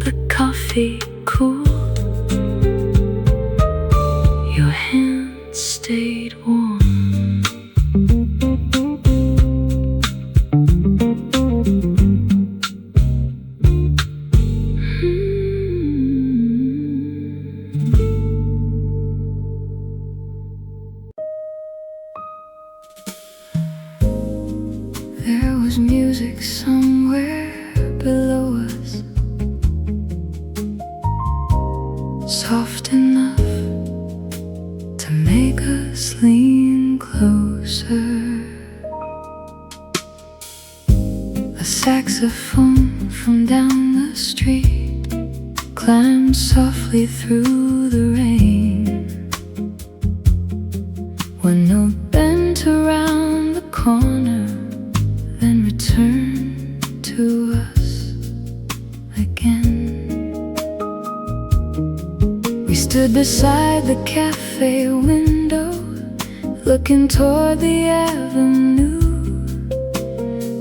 [SPEAKER 1] The coffee cooled, your hands stayed warm. There was music somewhere below us, soft enough to make us lean closer. A saxophone from down the street climbed softly through the rain. One note bent around the corner, then returned to us again. We stood beside the cafe window, looking toward the avenue,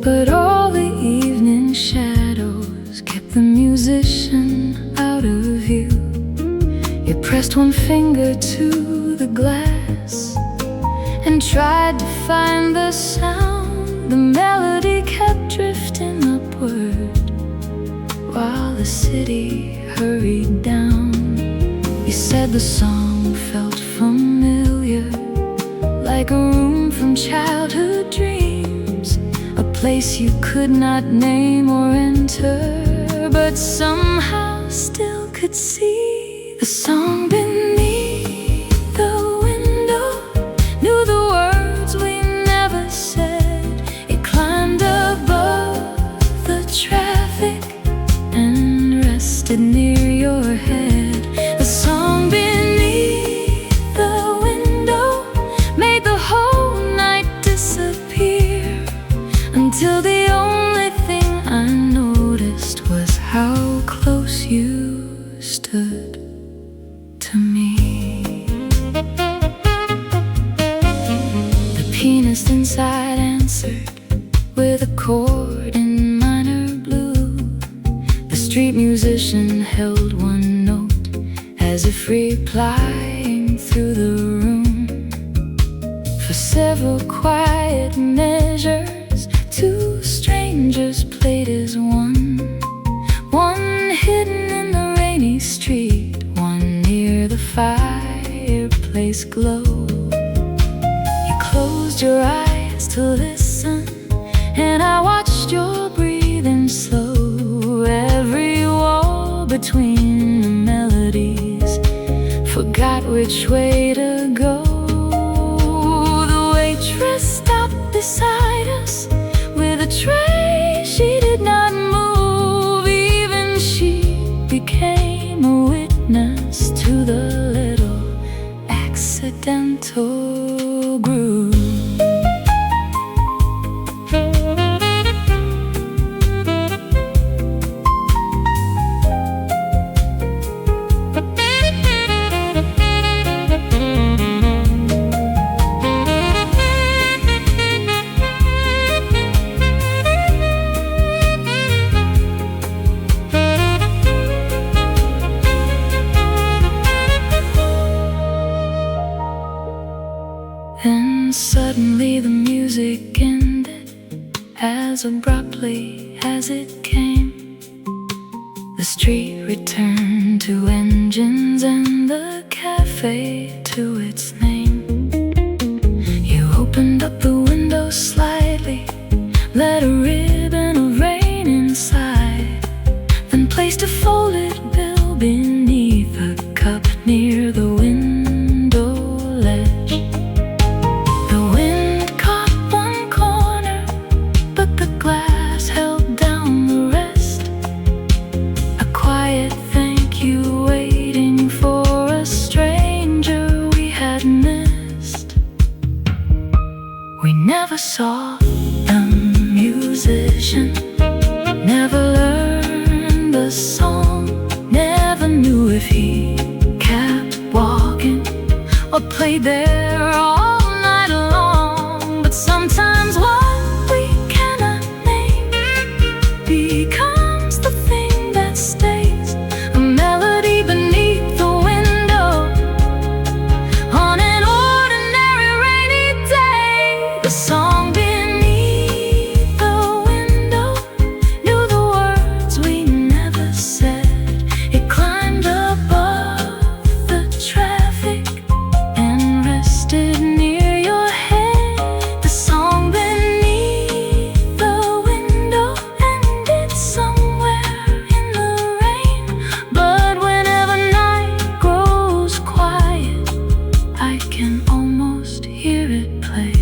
[SPEAKER 1] but all the evening shadows kept the musician out of view. You pressed one finger to the glass and tried to find the sound. The melody kept drifting upward while the city hurried down. You said the song felt familiar, like a room from from childhood dreams, a place you could not name or enter, but somehow still could see. The song beneath the window knew the words we never said. It climbed above the traffic and rested near your head. The song beneath the window made the whole night disappear, until the only thing I noticed was how close you stood to me. The pianist inside answered with a chord in minor blue. The street musician held one note as if replying through the room. For several quiet measures, two strangers played as one. One hidden in the rainy street, one near the fireplace glow. You closed your eyes to listen, and I watched your breathing slow. Every wall between the melodies forgot which way to go. The waitress stopped beside us with a tray. She did not move, even she became a witness to the little accidental groove. Then suddenly the music ended as abruptly as it came. The street returned to engines and the cafe to its name. You opened up the window slightly, let a ribbon of rain inside, then placed a folded bill beneath a cup near the window ledge. Glass held down the rest, a quiet thank you waiting for a stranger we had missed. We never saw the musician, never learned the song, never knew if he kept walking or played there all night long. But sometimes what we becomes the thing that stays, a melody beneath the window on an ordinary rainy day. The song beneath the window knew the words we never said. It climbed above the traffic and rested near your head. The song beneath the window somewhere in the rain, but whenever night grows quiet, I can almost hear it play.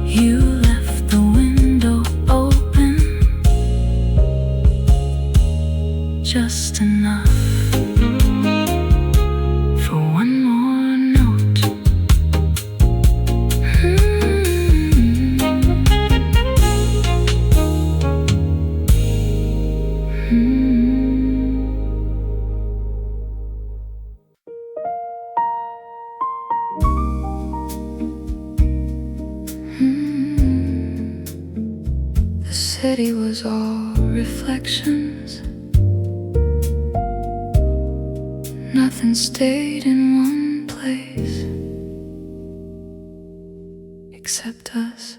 [SPEAKER 1] You left the window open, just enough for one more note. The city was all reflections. Nothing stayed in one place except us.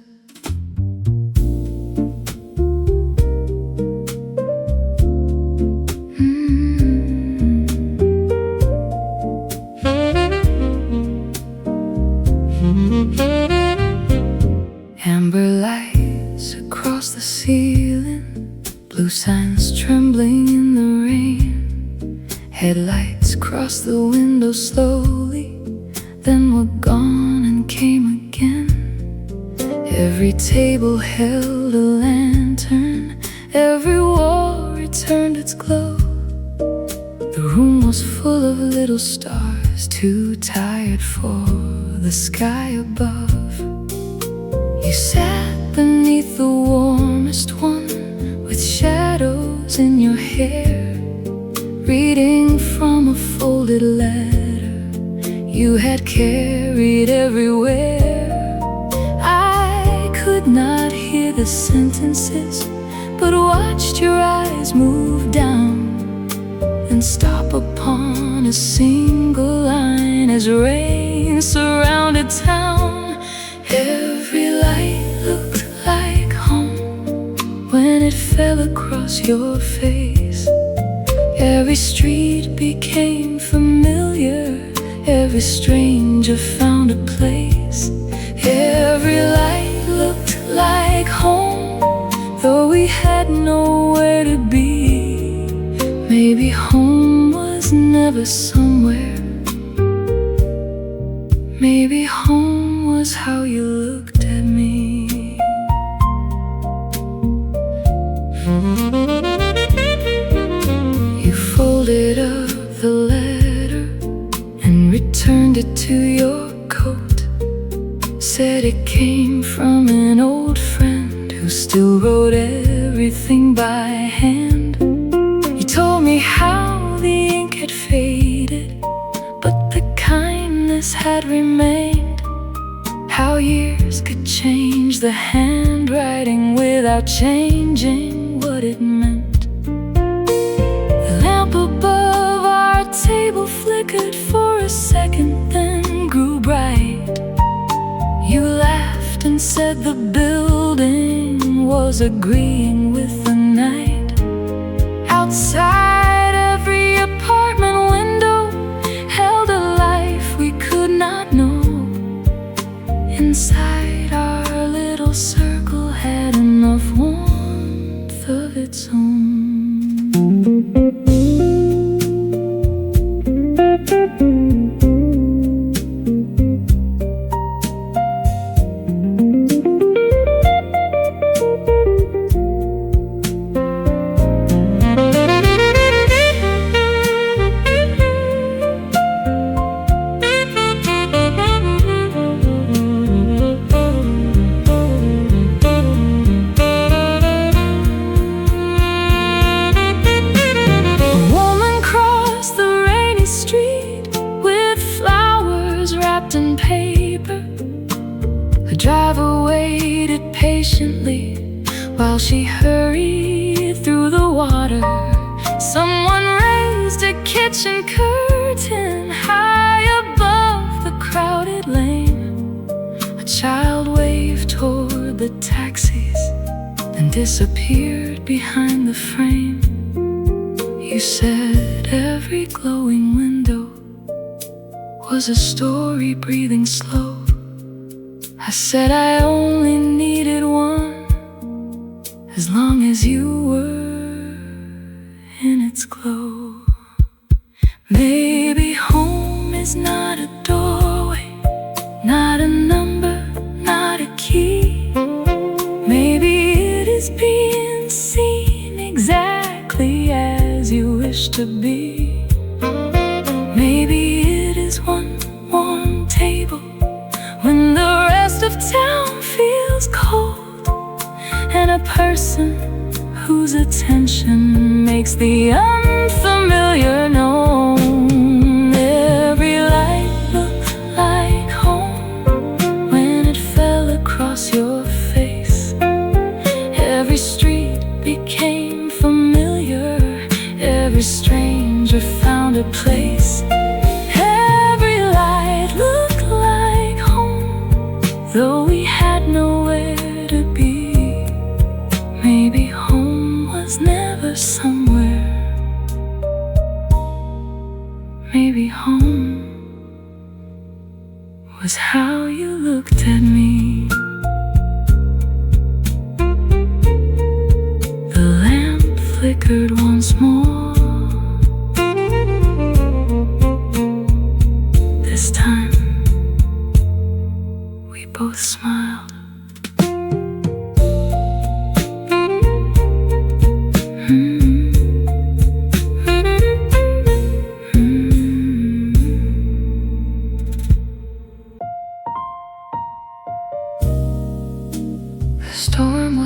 [SPEAKER 1] Every table held a lantern, every wall returned its glow. The room was full of little stars, too tired for the sky above. You sat beneath the warmest one, with shadows in your hair, reading from a folded letter you had carried everywhere. I could not hear the sentences, but watched your eyes move down and stop upon a single line as rain surrounded town. Every light looked like home when it fell across your face. Every street became familiar, every stranger found a place. Every light looked like home, though we had nowhere to be. Maybe home was never somewhere. Maybe home was how you looked at me. You folded up the letter and returned it to your coat. Said it came from an old friend who still wrote everything by hand. You told me how the ink had faded, but the kindness had remained. How years could change the handwriting without changing what it meant. The lamp above our table flickered for a second, then grew bright. You laughed and said the building was agreeing with the night. Outside, every apartment window held a life we could not know. Inside, our little circle had enough warmth of its own. In paper, the driver waited patiently while she hurried through the water. Someone raised a kitchen curtain high above the crowded lane. A child waved toward the taxis, then disappeared behind the frame. You said every glowing window was a story breathing slow. I said I only needed one, as long as you were in its glow. Maybe home is not a doorway, not a number, not a key. Maybe it is being seen exactly as you wish to be. Maybe it is one warm table when the rest of town feels cold, and a person whose attention makes the unfamiliar known. Every light looked like home when it fell across your face. Every street became familiar, every stranger found a place. Though we had nowhere to be, maybe home was never somewhere. Maybe home was how you looked at me. The lamp flickered once more. This time both smiled.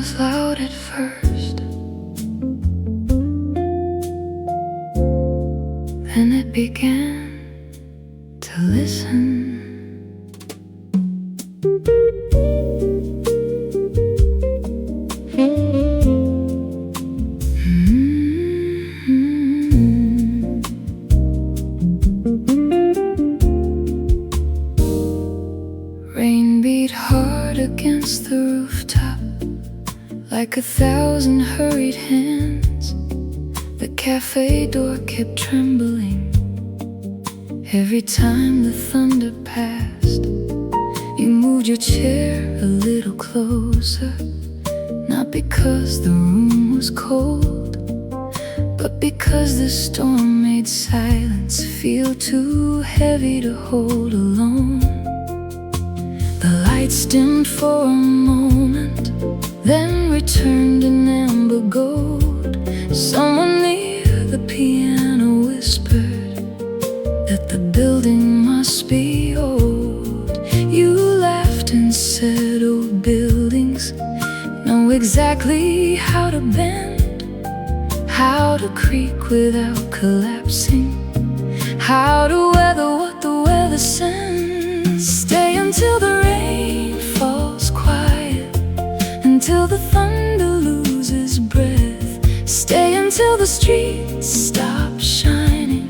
[SPEAKER 1] was loud at first, then it began to listen. Rain beat hard against the rooftop, like 1,000 hurried hands. The cafe door kept trembling every time the thunder passed. You moved your chair a little closer, not because the room was cold, but because the storm made silence feel too heavy to hold alone. The lights dimmed for a moment, then returned in amber gold. Someone near the piano whispered that the building must be old. You laughed and said, "Oh, buildings know exactly how to bend, how to creak without collapsing, how to weather what the weather sends. Stay until the rain falls quiet, until the thunder loses breath. Stay until the streets stop shining,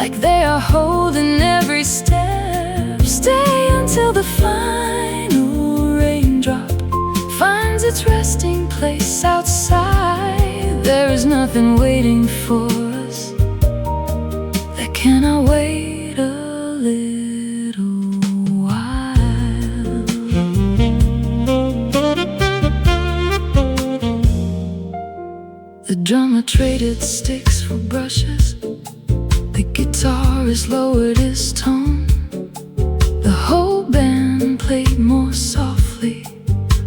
[SPEAKER 1] like they are holding every step. Stay until the final raindrop finds its resting place outside. There is nothing waiting for us that cannot wait a little while." The drummer traded sticks for brushes, the guitarist lowered his tone. The whole band played more softly,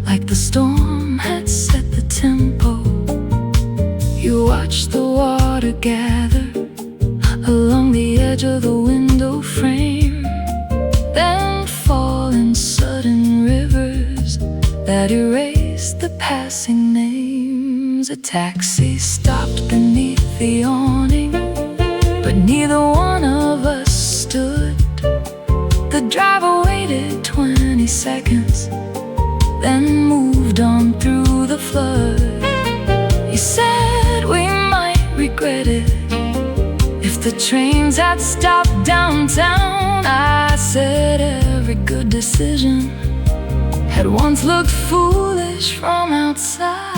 [SPEAKER 1] like the storm had set the tempo. You watched the water gather along the edge of the window frame, then fall in sudden rivers that erased the passing names. A taxi stopped beneath the awning, but neither one of us stood. The driver waited 20 seconds, then moved on through the flood. He said we might regret it if the trains had stopped downtown. I said every good decision had once looked foolish from outside.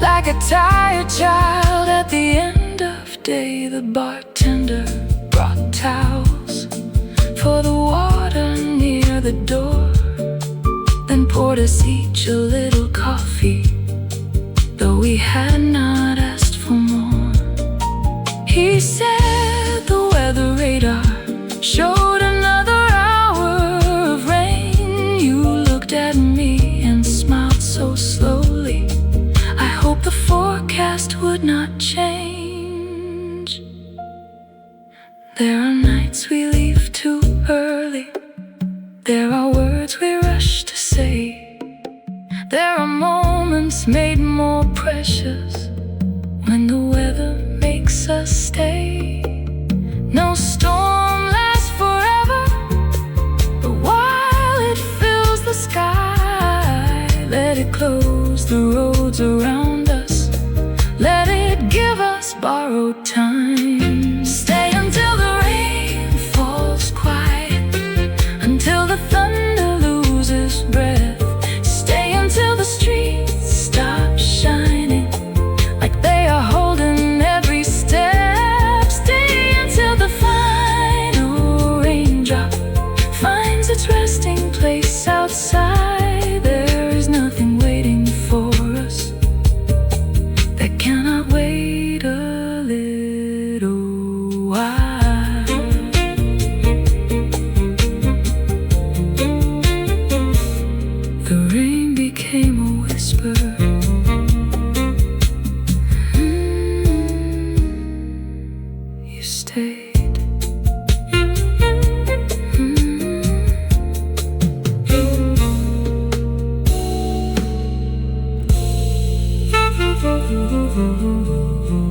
[SPEAKER 1] Like a tired child at the end of day, the bartender brought towels for the water near the door, then poured us each a little coffee, though we had not asked for more. He said the weather radar showed another hour of rain. You looked at me and smiled so slowly. I hope the forecast would not change. There are nights we leave too early, there are words we rush to say, there are moments made more precious when the weather makes us stay. No storm lasts forever, but while it fills the sky, let it close the roads around us, let it give us borrowed time. Stay until the rain falls quiet, until the thunder loses breath. Stay until the streets stop shining, like they are holding every Ooh.